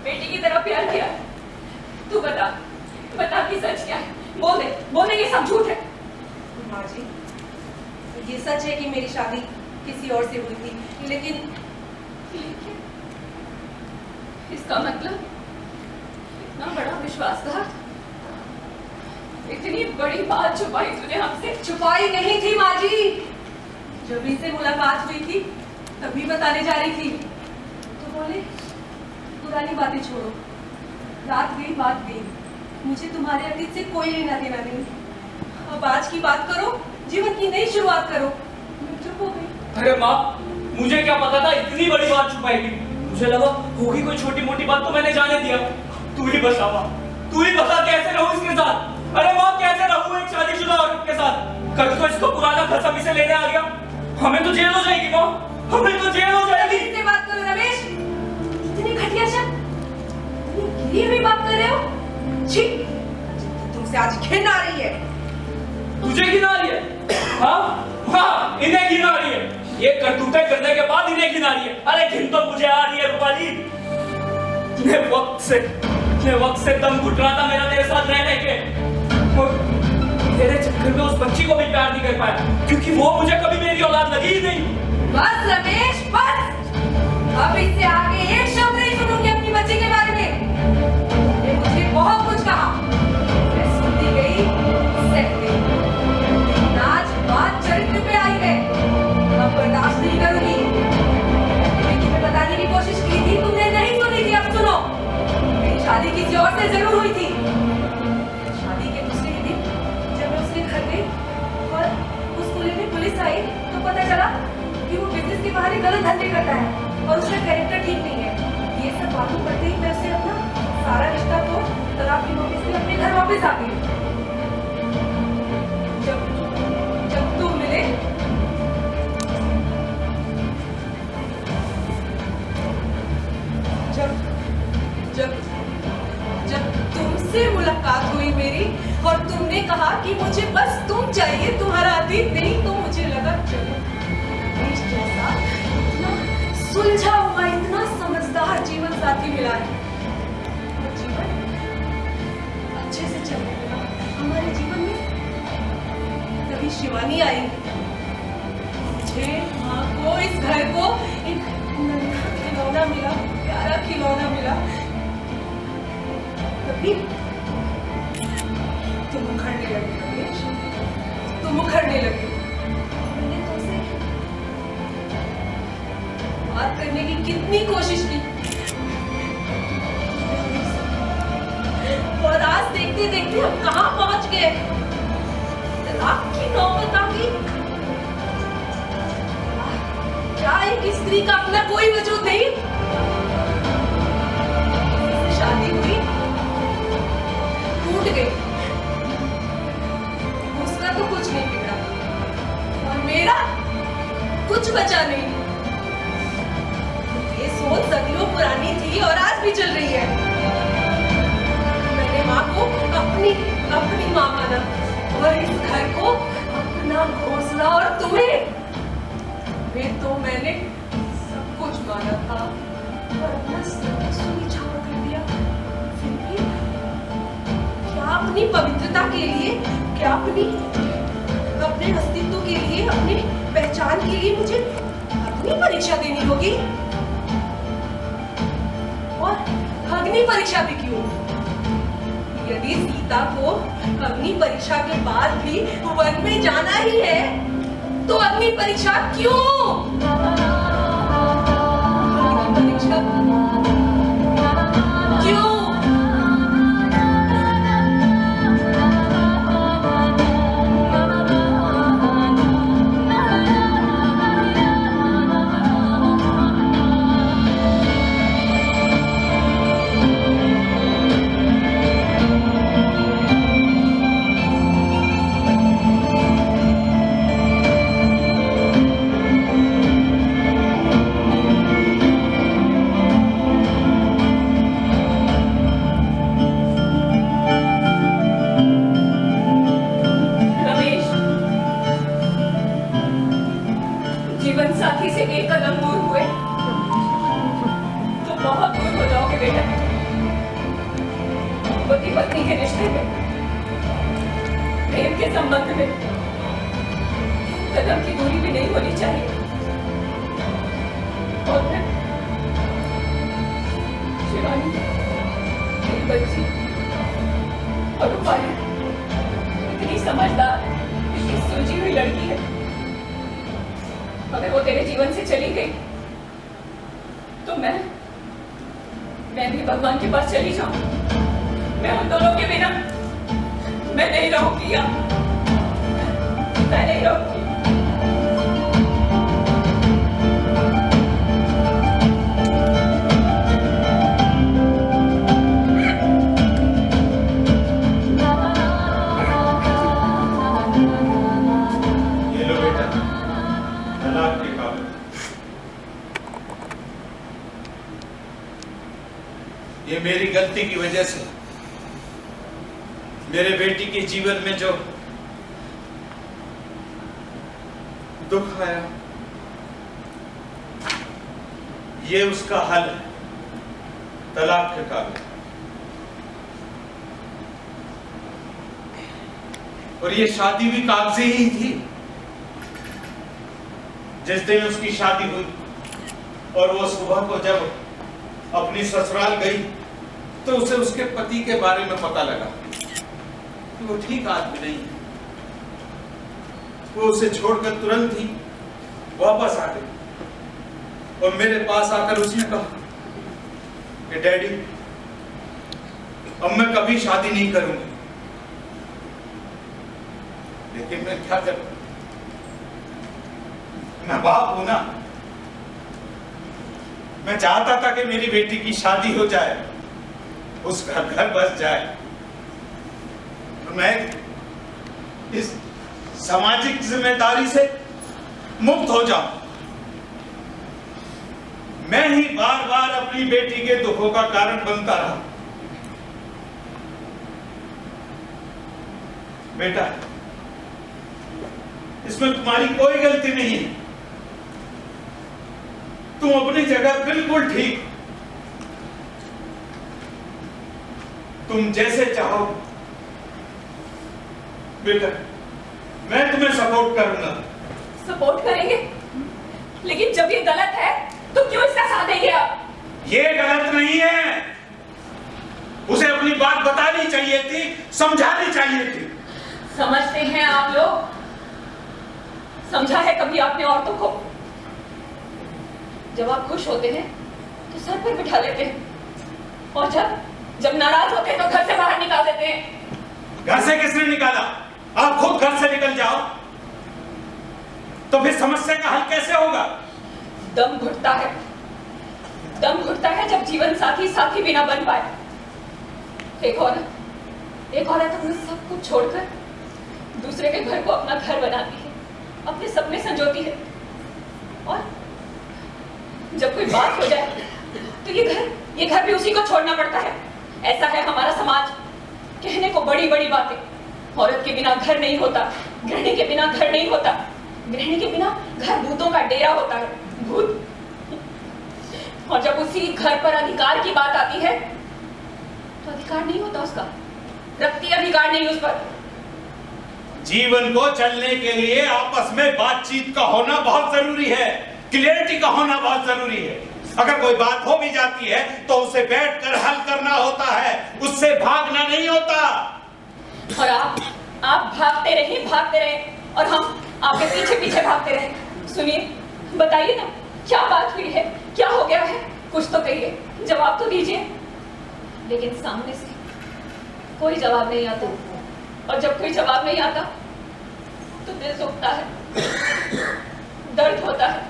बेटी की तरह प्यार किया। तू बता कि सच क्या है? बोल दे ये सब झूठ है। माँ जी, ये सच है कि मेरी शादी किसी और से हुई थी, लेकिन इसका मतलब इतना बड़ा विश्वासघात, इतनी बड़ी बात छुपाई तूने हमसे। छुपाई नहीं थी माँ जी, जब इनसे मुलाकात हुई थी तभी बताने जा रही थी तो बोले पुरानी बातें छोड़ो, रात गई बात गई, मुझे तुम्हारे अतीत से कोई लेना देना नहीं, अब आज की बात करो, जीवन की नई शुरुआत करो। मैं चुप हो गई। अरे माँ, मुझे क्या पता था इतनी बड़ी बात छुपाएगी? मुझे लगा होगी कोई छोटी मोटी बात तो मैंने जाने दिया। तू ही बता माँ, तू ही बता कैसे रहूं इसके साथ? अरे माँ, कैसे रहूं एक शादीशुदा औरत के साथ? कल को इसको पुराना घर सब इसे लेने आ गया, हमें तो जेल हो जाएगी माँ, हमें तो जेल हो जाएगी। इससे बात करो रमेश, इतनी घटिया शब्द, इतनी गिरी हुई बात कर रहे हो। छी, तुमसे आज घिन आ रही है। तुझे घिन आ रही है? हाँ, इन्हें घिन आ रही है। ये करतूतें करने के बाद इन्हें घिन आ रही है। अरे घिन तो मुझे आ रही है रूपाली। इतने वक्त से दम घुट रहा था मेरा तेरे साथ रहने के, और तेरे चक्कर में उस बच्ची को भी प्यार नहीं कर पाया, क्योंकि वो मुझे कभी मेरी औलाद लगी ही नहीं। बस रमेश बस, अब इससे आगे एक शब्द नहीं सुनूंगी अपनी बच्ची के बारे में। ये मुझे बहुत कुछ कहा, मैं सुनती गई, सहती गई। लेकिन आज बात चरित्र पे आई है, अब बर्दाश्त नहीं करूंगी। मैंने तुम्हें बताने की कोशिश की थी, तुमने नहीं सुनी थी, अब सुनो। मेरी शादी किसी और से जरूर हुई थी। शादी के दूसरे ही दिन जब मैं उसके घर गई और उसको लेने पुलिस आई, तो पता चला कि वो बिजनेस के बाहर गलत धंधे करता है और उसका कैरेक्टर ठीक नहीं है। ये सब मालूम करते ही मैं उसे अपना सारा रिश्ता तो तलाक की नोटिस से अपने घर वापस आ गई। जब तुम मिले, जब तुमसे मुलाकात हुई मेरी और तुमने कहा कि मुझे बस तुम चाहिए, तुम्हारा अतीत नहीं, तो मुझे लगा चलो जैसा इतना सुलझा हुआ, इतना समझदार जीवन साथी मिला है, और जीवन अच्छे से चलने लगा हमारे जीवन में। तभी शिवानी आई, मुझे माँ को, इस घर को एक नन्हा खिलौना मिला, प्यारा खिलौना मिला। तभी तुम उखड़ने लगे रमेश, तुम उखड़ने लगे। मैंने तुमसे बात करने की कितनी कोशिश की, और आज देखते देखते हम कहाँ पहुंच गए। तलाक की नौबत आ गई। क्या एक स्त्री का अपना कोई वजूद नहीं? शादी हुई, टूट गई, उसका तो कुछ नहीं बिगड़ा, और मेरा कुछ बचा नहीं। ये सोच सदियों पुरानी थी और आज भी चल रही है। मैंने माँ को अपनी माँ माना, और इस घर को अपना घोंसला, और तुम्हें तो मैंने सब कुछ माना था और अपना सुनिछावर कर दिया। फिर भी क्या अपनी पवित्रता के लिए, क्या अपने अस्तित्व के लिए, अपनी पहचान के लिए मुझे अपनी परीक्षा देनी होगी? और अग्नि परीक्षा भी क्यों? यदि सीता को अग्नि परीक्षा के बाद भी वन में जाना ही है, तो अग्नि परीक्षा क्यों? अग्नि परीक्षा क्यों? पति के रिश्ते में, प्रेम के संबंध में कदम की दूरी भी नहीं होनी चाहिए। और फिर शिवानी मेरी बच्ची और रूपाली इतनी समझदार, इतनी सुलझी हुई लड़की है, अगर वो तेरे जीवन से चली गई तो मैं भी भगवान के पास चली जाऊं। मैं उन दोनों के बिना मैं नहीं रहूंगी, मैं नहीं रहूंगी। ये लो बेटा, तलाक के कागज। ये मेरी गलती की वजह से मेरे बेटी के जीवन में जो दुख आया, ये उसका हल है। तलाक के कागज, और ये शादी भी कागजी ही थी। जिस दिन उसकी शादी हुई और वो सुबह को जब अपनी ससुराल गई तो उसे उसके पति के बारे में पता लगा कि वो ठीक आदमी नहीं है। वो उसे छोड़कर तुरंत ही वापस आ गई और मेरे पास आकर उसने कहा कि डैडी, अब मैं कभी शादी नहीं करूंगी। लेकिन मैं क्या करूं, मैं बाप हूं ना। मैं चाहता था कि मेरी बेटी की शादी हो जाए, उसका घर बस जाए, और मैं इस सामाजिक जिम्मेदारी से मुक्त हो जाऊं। मैं ही बार बार अपनी बेटी के दुखों का कारण बनता रहा। बेटा, इसमें तुम्हारी कोई गलती नहीं है। तुम अपनी जगह बिल्कुल ठीक, तुम जैसे चाहो बेटा, मैं तुम्हें सपोर्ट करूंगा। सपोर्ट करेंगे, लेकिन जब ये गलत है तो क्यों इसका साथ देंगे आप? ये गलत नहीं है, उसे अपनी बात बतानी चाहिए थी, समझानी चाहिए थी। समझते हैं आप लोग? समझा है कभी आपने औरतों को? जब आप खुश होते हैं तो सर पर बिठा लेते हैं, और जब नाराज होते हैं तो घर से बाहर निकाल देते हैं। घर से किसने निकाला? आप खुद घर से निकल जाओ तो फिर समस्या का हल कैसे होगा? दम घुटता है जब जीवन साथी साथी बिना बन पाए। एक औरत अपने सब कुछ छोड़कर दूसरे के घर को अपना घर बनाती है, अपने सपने संजोती है, और जब कोई बात हो जाए तो ये घर भी उसी को छोड़ना पड़ता है। ऐसा है हमारा समाज। कहने को बड़ी बड़ी बातें, औरत के बिना घर नहीं होता, गृहिणी के बिना घर नहीं होता, गृहिणी के बिना घर भूतों का डेरा होता है, भूत। और जब उसी घर पर अधिकार की बात आती है तो अधिकार नहीं होता उसका, रखती अधिकार नहीं उस पर। जीवन को चलने के लिए आपस में बातचीत का होना बहुत जरूरी है, क्लियरिटी का होना बहुत जरूरी है। अगर कोई बात हो भी जाती है तो उसे बैठकर हल करना होता है, उससे भागना नहीं होता। और आप भागते रहे और हम आपके पीछे पीछे भागते रहे। सुनिए, बताइए ना, क्या बात हुई है, क्या हो गया है? कुछ तो कहिए, जवाब तो दीजिए। लेकिन सामने से कोई जवाब नहीं आता, और जब कोई जवाब नहीं आता तो दिल दुखता है, दर्द होता है,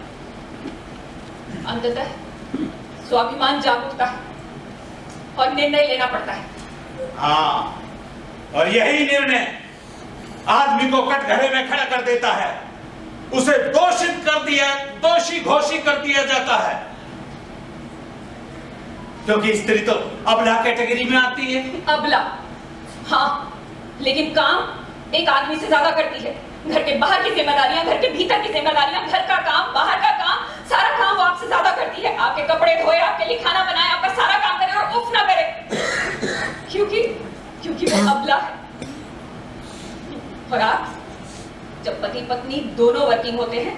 अंततः स्वाभिमान जाग उठता है और निर्णय लेना पड़ता है। हाँ, और यही निर्णय आदमी को कटघरे में खड़ा कर देता है, उसे दोषी घोषित कर दिया जाता है, क्योंकि स्त्री तो अबला कैटेगरी में आती है। अबला, हाँ, लेकिन काम एक आदमी से ज्यादा करती है। घर के बाहर की जिम्मेदारियां, घर के भीतर की जिम्मेदारियां, घर का काम, बाहर का काम, सारा काम वो आपसे ज्यादा करती है। आपके कपड़े धोए, आपके लिए खाना बनाए, आपका सारा काम करे और उफ ना करे, क्योंकि वो अबला है। और आप जब पति पत्नी दोनों वर्किंग होते हैं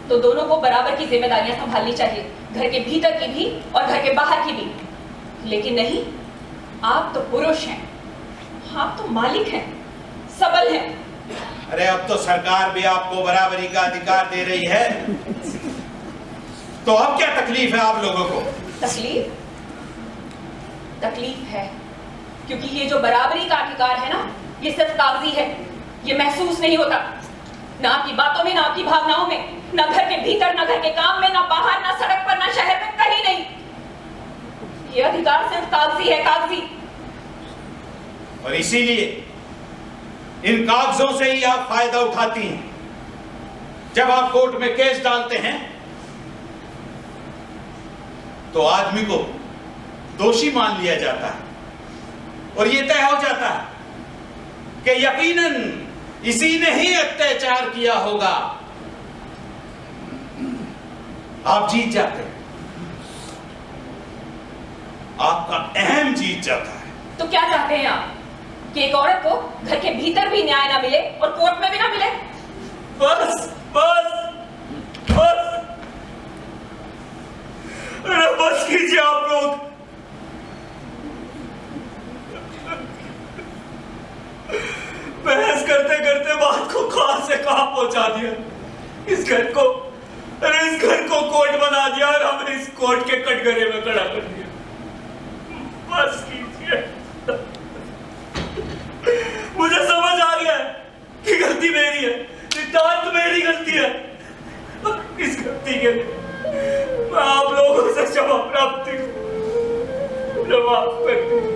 तो दोनों को बराबर की जिम्मेदारियां संभालनी चाहिए, घर के भीतर की भी और घर के बाहर की भी। लेकिन नहीं, आप तो पुरुष हैं, आप तो मालिक हैं, सबल हैं। अरे अब तो सरकार भी आपको बराबरी का अधिकार दे रही है, तो अब क्या तकलीफ है आप लोगों को? तकलीफ है क्योंकि ये जो बराबरी का अधिकार है ना, ये सिर्फ कागजी है, ये महसूस नहीं होता। ना आपकी बातों में, ना आपकी भावनाओं में, ना घर के भीतर, ना घर के काम में, ना बाहर, ना सड़क पर, ना शहर में, कहीं नहीं। ये अधिकार सिर्फ कागजी है, कागजी। और इसीलिए इन कागजों से ही आप फायदा उठाती हैं। जब आप कोर्ट में केस डालते हैं तो आदमी को दोषी मान लिया जाता है, और यह तय हो जाता है कि यकीनन इसी ने ही अत्याचार किया होगा। आप जीत जाते हैं, आपका का अहम चीज चाहता है। तो क्या चाहते हैं आप कि एक औरत को घर के भीतर भी न्याय ना मिले और कोर्ट में भी ना मिले? बस बस बस, अरे बस कीजिए आप लोग। बहस करते करते बात को कहां से कहां पहुंचा दिया। इस घर को, अरे इस घर को कोर्ट बना दिया और हमें इस कोर्ट के कटघरे में खड़ा कर दिया। बस कीजिए। मुझे समझ आ गया है कि गलती मेरी है, नितांत मेरी गलती है। इस गलती के लिए मैं आप लोगों से क्षमा प्राप्ति मुझे माफ कर दीजिए,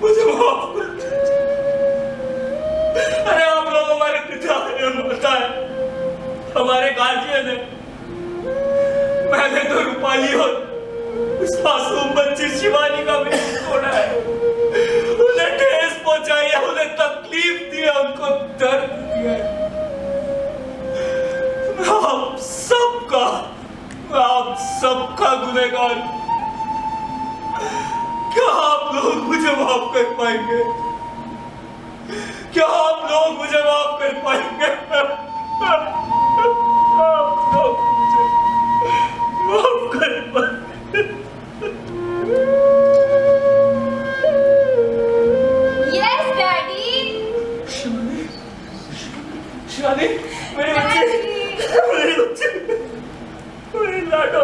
मुझे माफ कर दीजिए। अरे आप लोग हमारे पिता है, माता है, हमारे गार्जियन है। मैंने तो रूपाली और उस मासूम बच्ची शिवानी का भी छोड़ा है, उन्हें ठेस पहुंचाई है, उन्हें तकलीफ दी है, उनको दर्द दिया है। आप सबका गुनहगार। क्या आप लोग मुझे माफ कर पाएंगे? क्या आप लोग मुझे माफ कर पाएंगे? आप लोग मुझे माफ कर पाएंगे? Yes daddy. शिवानी, मेरे बच्चे, मेरे लाडो,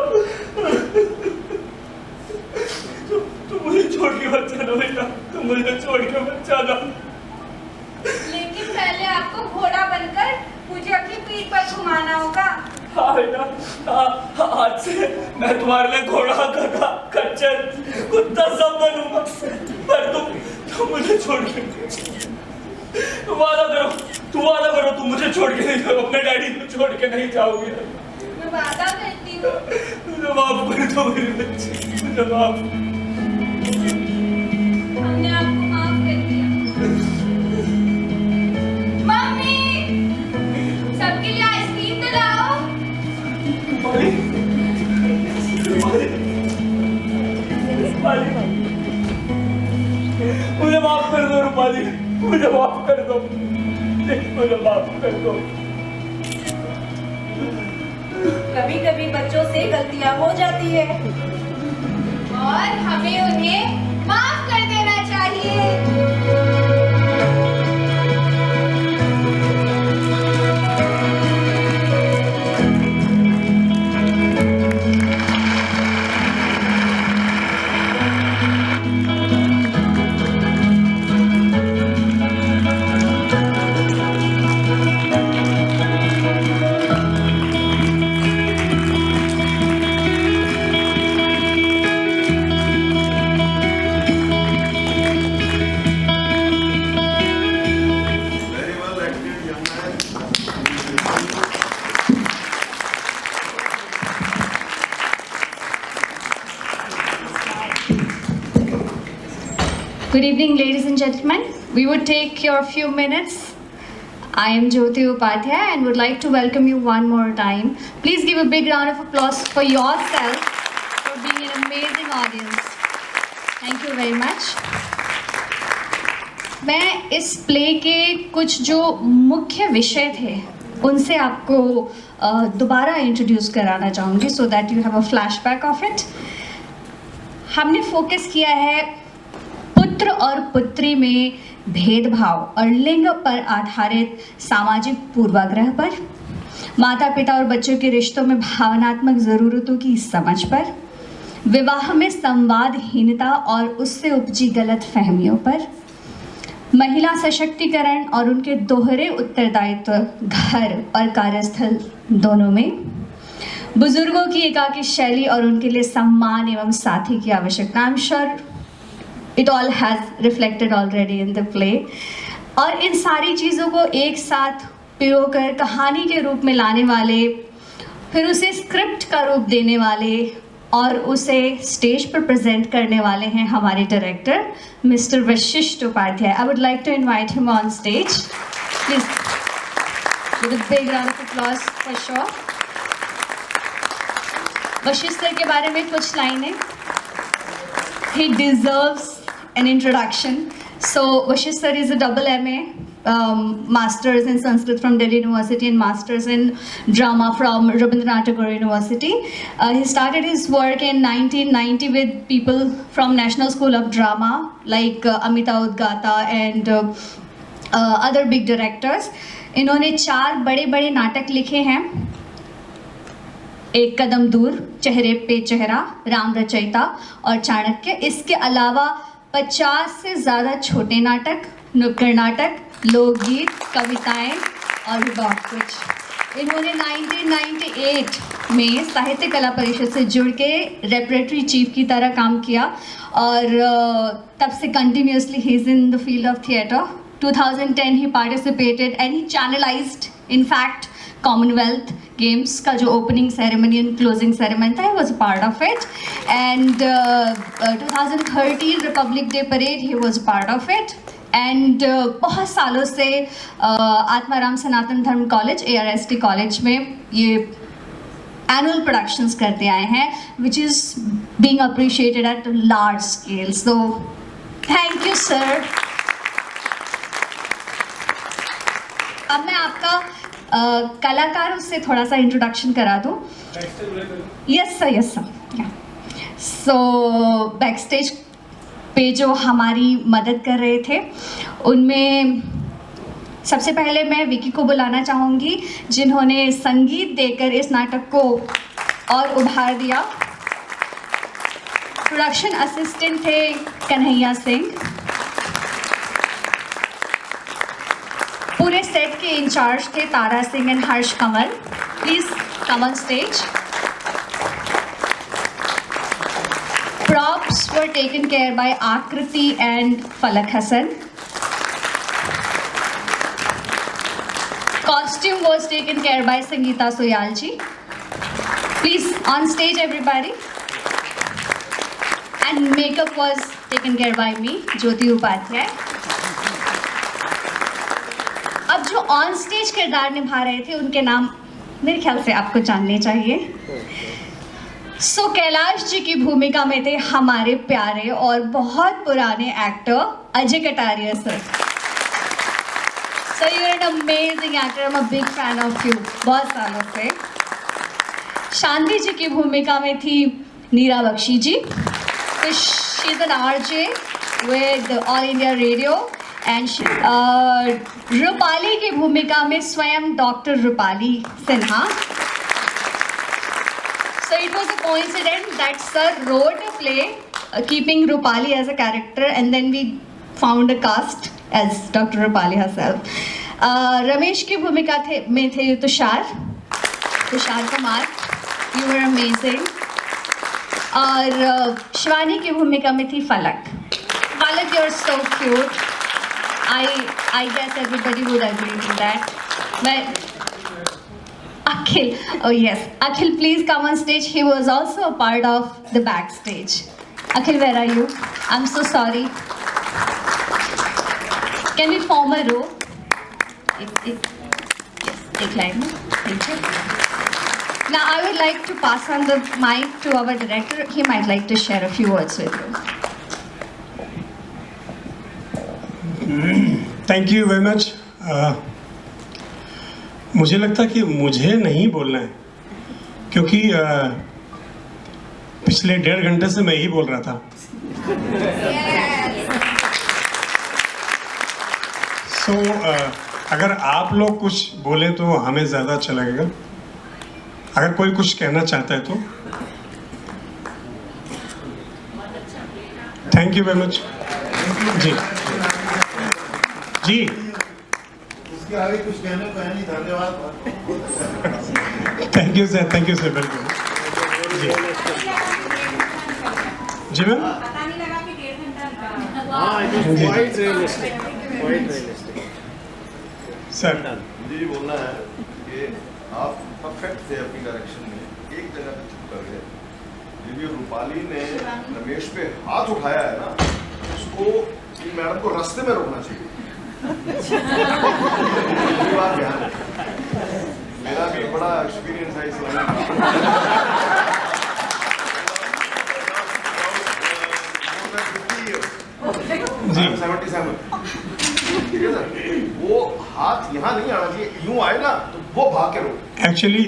तुम मुझे छोड़ के मत जाना बेटा, तुम मुझे छोड़ के मत जाना। लेकिन पहले आपको घोड़ा बनकर मुझे अपनी पीठ पर घुमाना होगा। हाँ बेटा, आज से मैं तुम्हारे लिए घोड़ा, गधा, खच्चर, कुत्ता सब बनूंगा, पर तुम मुझे छोड़ के वादा करो, तुम मुझे छोड़ के नहीं जाओ, अपने डैडी को छोड़ के नहीं जाओगे। मैं वादा करती हूँ। मुझे माफ कर दो मेरे बच्चे, मुझे माफ। हमने आपको माफ कर दिया। मम्मी, सबके लिए आइसक्रीम तो लाओ। मुझे माफ कर दो रूपाली, मुझे माफ कर दो, मुझे माफ कर दो। कभी कभी बच्चों से गलतियां हो जाती है और हमें उन्हें माफ कर देना चाहिए। Good evening, ladies and gentlemen. We would take your few minutes. I am Jyoti Upadhyay and would like to welcome you one more time. Please give a big round of applause for yourself for being an amazing audience. Thank you very much. मैं इस play के कुछ जो मुख्य विषय थे उनसे आपको दोबारा इंट्रोड्यूस कराना चाहूँगी so that you have a flashback of it. हमने फोकस किया है पुत्र और पुत्री में भेदभाव और लिंग पर आधारित सामाजिक पूर्वाग्रह पर, माता पिता और बच्चों के रिश्तों में भावनात्मक ज़रूरतों की समझ पर, विवाह में संवादहीनता और उससे उपजी गलत फहमियों पर, महिला सशक्तिकरण और उनके दोहरे उत्तरदायित्व घर और कार्यस्थल दोनों में, बुजुर्गों की एकाकी शैली और उनके लिए सम्मान एवं साथी की आवश्यकता। I am sure it all has reflected already in the play. और इन सारी चीज़ों को एक साथ पिरोकर कहानी के रूप में लाने वाले, फिर उसे स्क्रिप्ट का रूप देने वाले और उसे स्टेज पर प्रेजेंट करने वाले हैं हमारे director mister Vashishtha Upadhyay. I would like to invite him on stage please with a big round of applause for sure. Vashishtha sir के बारे में कुछ लाइनें। he deserves an introduction. So Vashish sir is a double MA, Masters in Sanskrit from Delhi University and Masters in Drama from Rabindranath Tagore University. He started his work in 1990 with people from National School of Drama like Amita Udgata and other big directors. इन्होंने 4 बड़े बड़े नाटक लिखे हैं, एक कदम दूर, चेहरे पे चेहरा, राम रचयिता और चाणक्य। इसके अलावा 50 से ज़्यादा छोटे नाटक, नुक्कड़ नाटक, लोकगीत, कविताएं और भी बहुत कुछ। इन्होंने 1998 में साहित्य कला परिषद से जुड़ के रेपरेटरी चीफ की तरह काम किया और तब से continuously he is in the field of theatre. 2010 he participated and he channelized, in fact, Commonwealth Games का जो opening ceremony and closing ceremony था, he was a part of it. And 2013 Republic Day Parade, he was a part of it. And बहुत सालों से आत्माराम सनातन धर्म college ARST college में ये annual productions करते आए हैं, which is being appreciated at a large scale. So thank you, sir. अब मैं आपका कलाकारों से थोड़ा सा इंट्रोडक्शन करा दूँ। Yes sir. सो बैकस्टेज पे जो हमारी मदद कर रहे थे उनमें सबसे पहले मैं विकी को बुलाना चाहूँगी, जिन्होंने संगीत देकर इस नाटक को और उभार दिया। प्रोडक्शन असिस्टेंट थे कन्हैया सिंह। पूरे सेट के इंचार्ज थे Tara Singh and Harsh Kamal. Please come on stage. Props were taken care by Akriti and Falak Hassan. Costume was taken care by Sangeeta Soyal ji. Please on stage everybody. And makeup was taken care by me, Jyoti Upadhyay. अब जो on stage किरदार निभा रहे थे उनके नाम मेरे ख्याल से आपको जानने चाहिए। सो कैलाश जी की भूमिका में थे हमारे प्यारे और बहुत पुराने actor Ajay Kataria sir. So you are an amazing actor, I am a big fan of you बहुत सालों से। शांति जी की भूमिका में थी नीरा बख्शी जी। तो she is an RJ with all India radio and Rupali की भूमिका में स्वयं doctor Rupali Sinha. So it was a coincidence that sir wrote a play keeping Rupali as a character and then we found a cast as Dr. Rupali herself. Ramesh की भूमिका में थे Tushar Kumar, you were amazing. और शिवानी की भूमिका में थी फलक, you are so cute. I guess everybody would agree to that. But Akhil, oh yes, Akhil, please come on stage. He was also a part of the backstage. Akhil, where are you? I'm so sorry. Can we form a row? Yes, take line. Thank you. Now I would like to pass on the mic to our director. He might like to share a few words with you. Thank you very much. मुझे लगता कि मुझे नहीं बोलना है क्योंकि पिछले 1.5 घंटे से मैं ही बोल रहा था। सो अगर आप लोग कुछ बोले तो हमें ज़्यादा अच्छा लगेगा। अगर कोई कुछ कहना चाहता है तो थैंक यू वेरी मच। जी जी उसके आगे कुछ कहने को है नहीं, धन्यवाद। Thank you sir welcome. जी जी मैम। पता नहीं लगा कि 1.5 घंटा सर मुझे ये बोलना है कि आप परफेक्ट थे अपनी डायरेक्शन में, एक जगह पे चुप कर गए। ये रूपाली ने रमेश पे हाथ उठाया है ना, उसको मैडम को रास्ते में रोकना चाहिए। बात ध्यान है, मेरा भी बड़ा एक्सपीरियंस है इस लाइन 77 ठीक है सर, वो हाथ यहाँ नहीं आना चाहिए, यूं आए ना तो वो भाग के रोक। एक्चुअली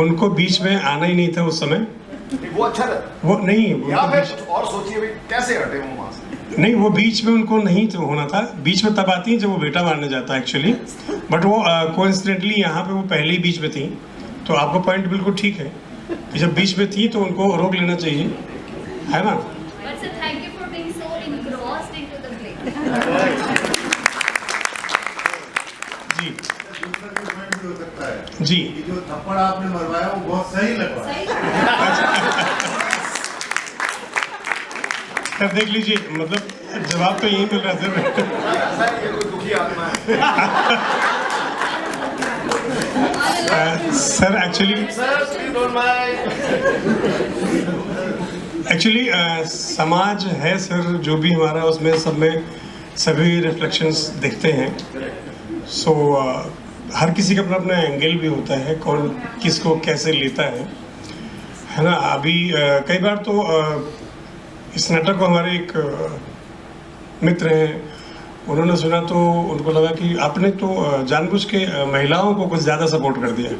उनको बीच में आना ही नहीं था उस समय। वो अच्छा था वो नहीं, या फिर कुछ और सोचिए भाई कैसे हटे वो वहां से। नहीं, वो बीच में उनको नहीं तो होना था। बीच में तब आती है जब वो बेटा मारने जाता है एक्चुअली, बट वो कोइंसिडेंटली यहाँ पे वो पहले ही बीच में थी। तो आपका पॉइंट बिल्कुल ठीक है कि जब बीच में थी तो उनको रोक लेना चाहिए, है ना। But sir, thank you for being so engrossed into the play. जी हो सकता है जी, कि जो थप्पड़ आपने मरवाया वो बहुत सही लगवा है। सर देख लीजिए, मतलब जवाब तो यही मिल रहा है सर। ये कोई दुखी आत्मा है। सर एक्चुअली समाज है सर, जो भी हमारा उसमें सब में सभी रिफ्लेक्शंस दिखते हैं। सो हर किसी का अपना अपना एंगल भी होता है, कौन किसको कैसे लेता है ना। अभी कई बार तो इस नाटक को हमारे एक मित्र हैं, उन्होंने सुना तो उनको लगा कि आपने तो जानबूझ के महिलाओं को कुछ ज़्यादा सपोर्ट कर दिया।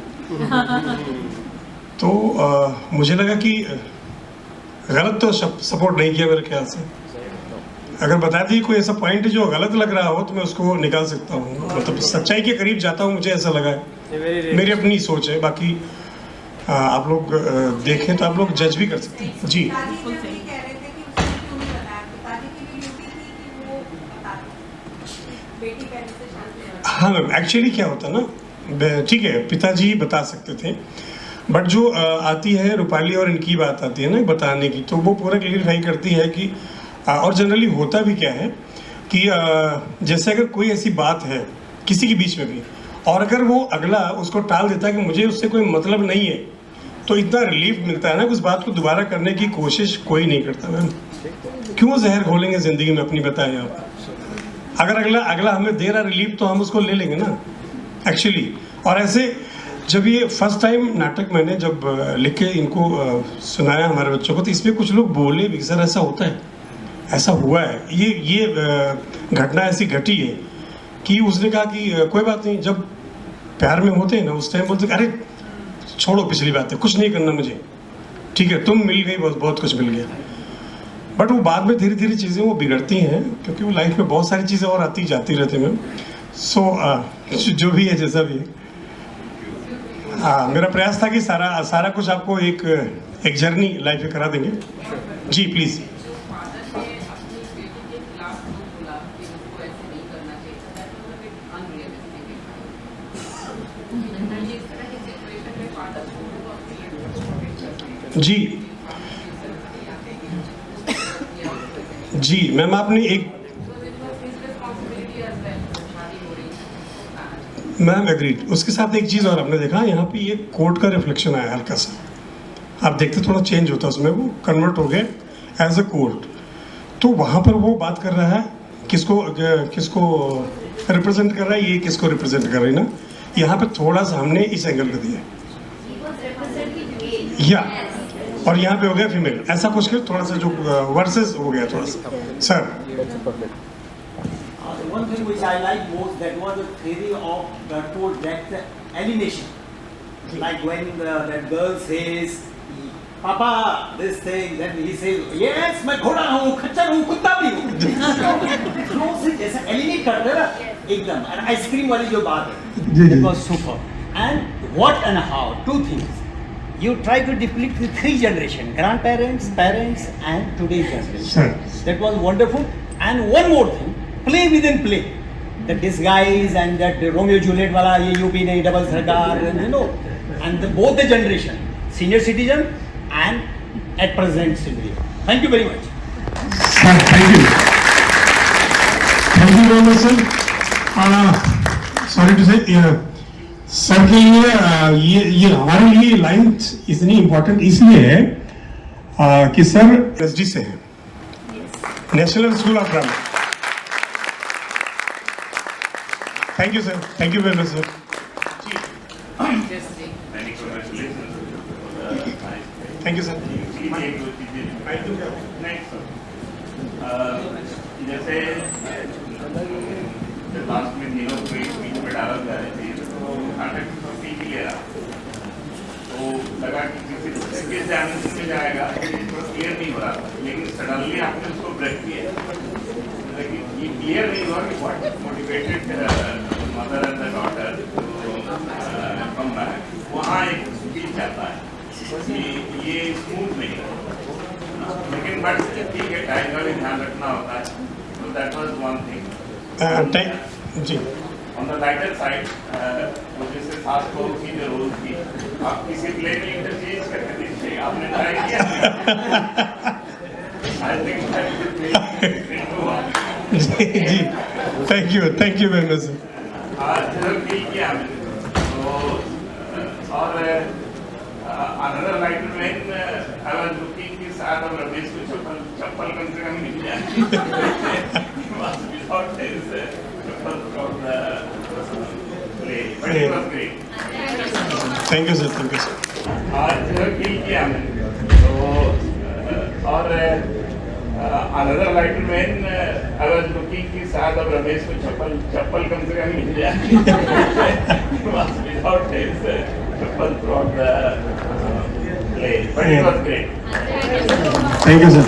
तो मुझे लगा कि गलत तो सपोर्ट नहीं किया मेरे ख्याल से। अगर बता दी कोई ऐसा पॉइंट जो गलत लग रहा हो तो मैं उसको निकाल सकता हूँ, मतलब सच्चाई के करीब जाता हूँ, मुझे ऐसा लगा है। मेरी अपनी सोच है, बाकी आप लोग देखें तो आप लोग जज भी कर सकते हैं। जी हाँ मैम, एक्चुअली क्या होता ना, ठीक है पिताजी बता सकते थे, बट जो आती है रूपाली और इनकी बात आती है ना बताने की, तो वो पूरा क्लियरफाई करती है कि और जनरली होता भी क्या है कि जैसे अगर कोई ऐसी बात है किसी के बीच में भी, और अगर वो अगला उसको टाल देता है कि मुझे उससे कोई मतलब नहीं है, तो इतना रिलीफ मिलता है ना कि उस बात को दोबारा करने की कोशिश कोई नहीं करता। मैम क्यों जहर घोलेंगे ज़िंदगी में अपनी, बताएं आप। अगर अगला हमें दे रहा रिलीफ तो हम उसको ले लेंगे ना एक्चुअली। और ऐसे जब ये फर्स्ट टाइम नाटक मैंने जब लिख के इनको सुनाया हमारे बच्चों को, तो इसमें कुछ लोग बोले भी सर ऐसा होता है, ऐसा हुआ है, ये घटना ऐसी घटी है कि उसने कहा कि कोई बात नहीं, जब प्यार में होते हैं ना उस टाइम बोलते अरे छोड़ो पिछली बात है, कुछ नहीं करना मुझे, ठीक है तुम मिल गई, बहुत कुछ मिल गया। बट वो बाद में धीरे धीरे चीज़ें वो बिगड़ती हैं, क्योंकि वो लाइफ में बहुत सारी चीज़ें और आती जाती रहती हैं। सो जो भी है जैसा भी है, हाँ मेरा प्रयास था कि सारा कुछ आपको एक जर्नी लाइफ में करा देंगे। जी प्लीज़। जी मैम, आपने एक मैम एग्रीड, उसके साथ एक चीज़ और आपने देखा यहाँ पे ये कोर्ट का रिफ्लेक्शन आया हल्का सा, आप देखते थोड़ा चेंज होता है उसमें, वो कन्वर्ट हो गया एज अ कोर्ट। तो वहाँ पर वो बात कर रहा है किसको रिप्रेजेंट कर रहा है, ये किसको रिप्रेजेंट कर रही है ना, यहाँ पे थोड़ा सा हमने इस एंगल पे दिया या, और यहाँ पे हो गया फीमेल, ऐसा कुछ कर थोड़ा सा जो वर्सेस हो गया थोड़ा सा। Sir one thing which I like most, that was the theory of the told that alienation. Like when that girl says, "Papa, this thing," then he says, "Yes, मैं घोड़ा हूँ, खच्चर हूँ, कुत्ता भी हूँ." क्यों से जैसा एलिनेट करते हैं ना एकदम, और आइसक्रीम वाली जो बात है, it was super. And what and how, two things. You try to depict the three generations, grandparents, parents, and today's generation. That was wonderful. And one more thing. Play within play, the disguise and that Romeo Juliet wala ye UP nahi double sarkar, and and both the generation, senior citizen and at present citizen. Thank you very much. Sir, thank you very much sir. Sorry to say, sir के लिए ये हमारे लिए line इतनी important इसलिए है कि sir SD से है, national school of drama. Thank you sir, thank you very much sir. Thank you sir. जैसे लास्ट में तीनों को एक बीच में डाला जा रही थी तो कंडक्टर तो पीक ले रहा तो लगा कि किसी दूसरे के डायमेंशन में जाएगा तो क्लियर नहीं हो रहा था, लेकिन सडनली आपने उसको ब्रेक किया, लेकिन ये क्लियर नहीं हुआ कि what motivated mother and the daughter come back, वहाँ एक स्पीच आता है कि ये स्मूथ नहीं है, लेकिन बट ठीक है टाइम का भी ध्यान रखना होता है, तो दैट वाज वन थिंग। जी On the lighter side, तो जैसे सास को की जो रोल थी, आप किसी प्ले में इंटरचेंज करके दीजिए, आपने ट्राई किया? I think that would be जी thank you very much sir. आज फील किया हमने, तो और another lighter when I was looking कि शायद अब रमेश को चप्पल कम से कम मिल जाए, was without his chappal from the play, but it was great. Thank you sir. आज फील किया हमने, तो और another lighter when I was looking कि शायद अब रमेश को चप्पल कम से कम मिल जाए, was without his chappal from the play, but it was great. Thank you sir.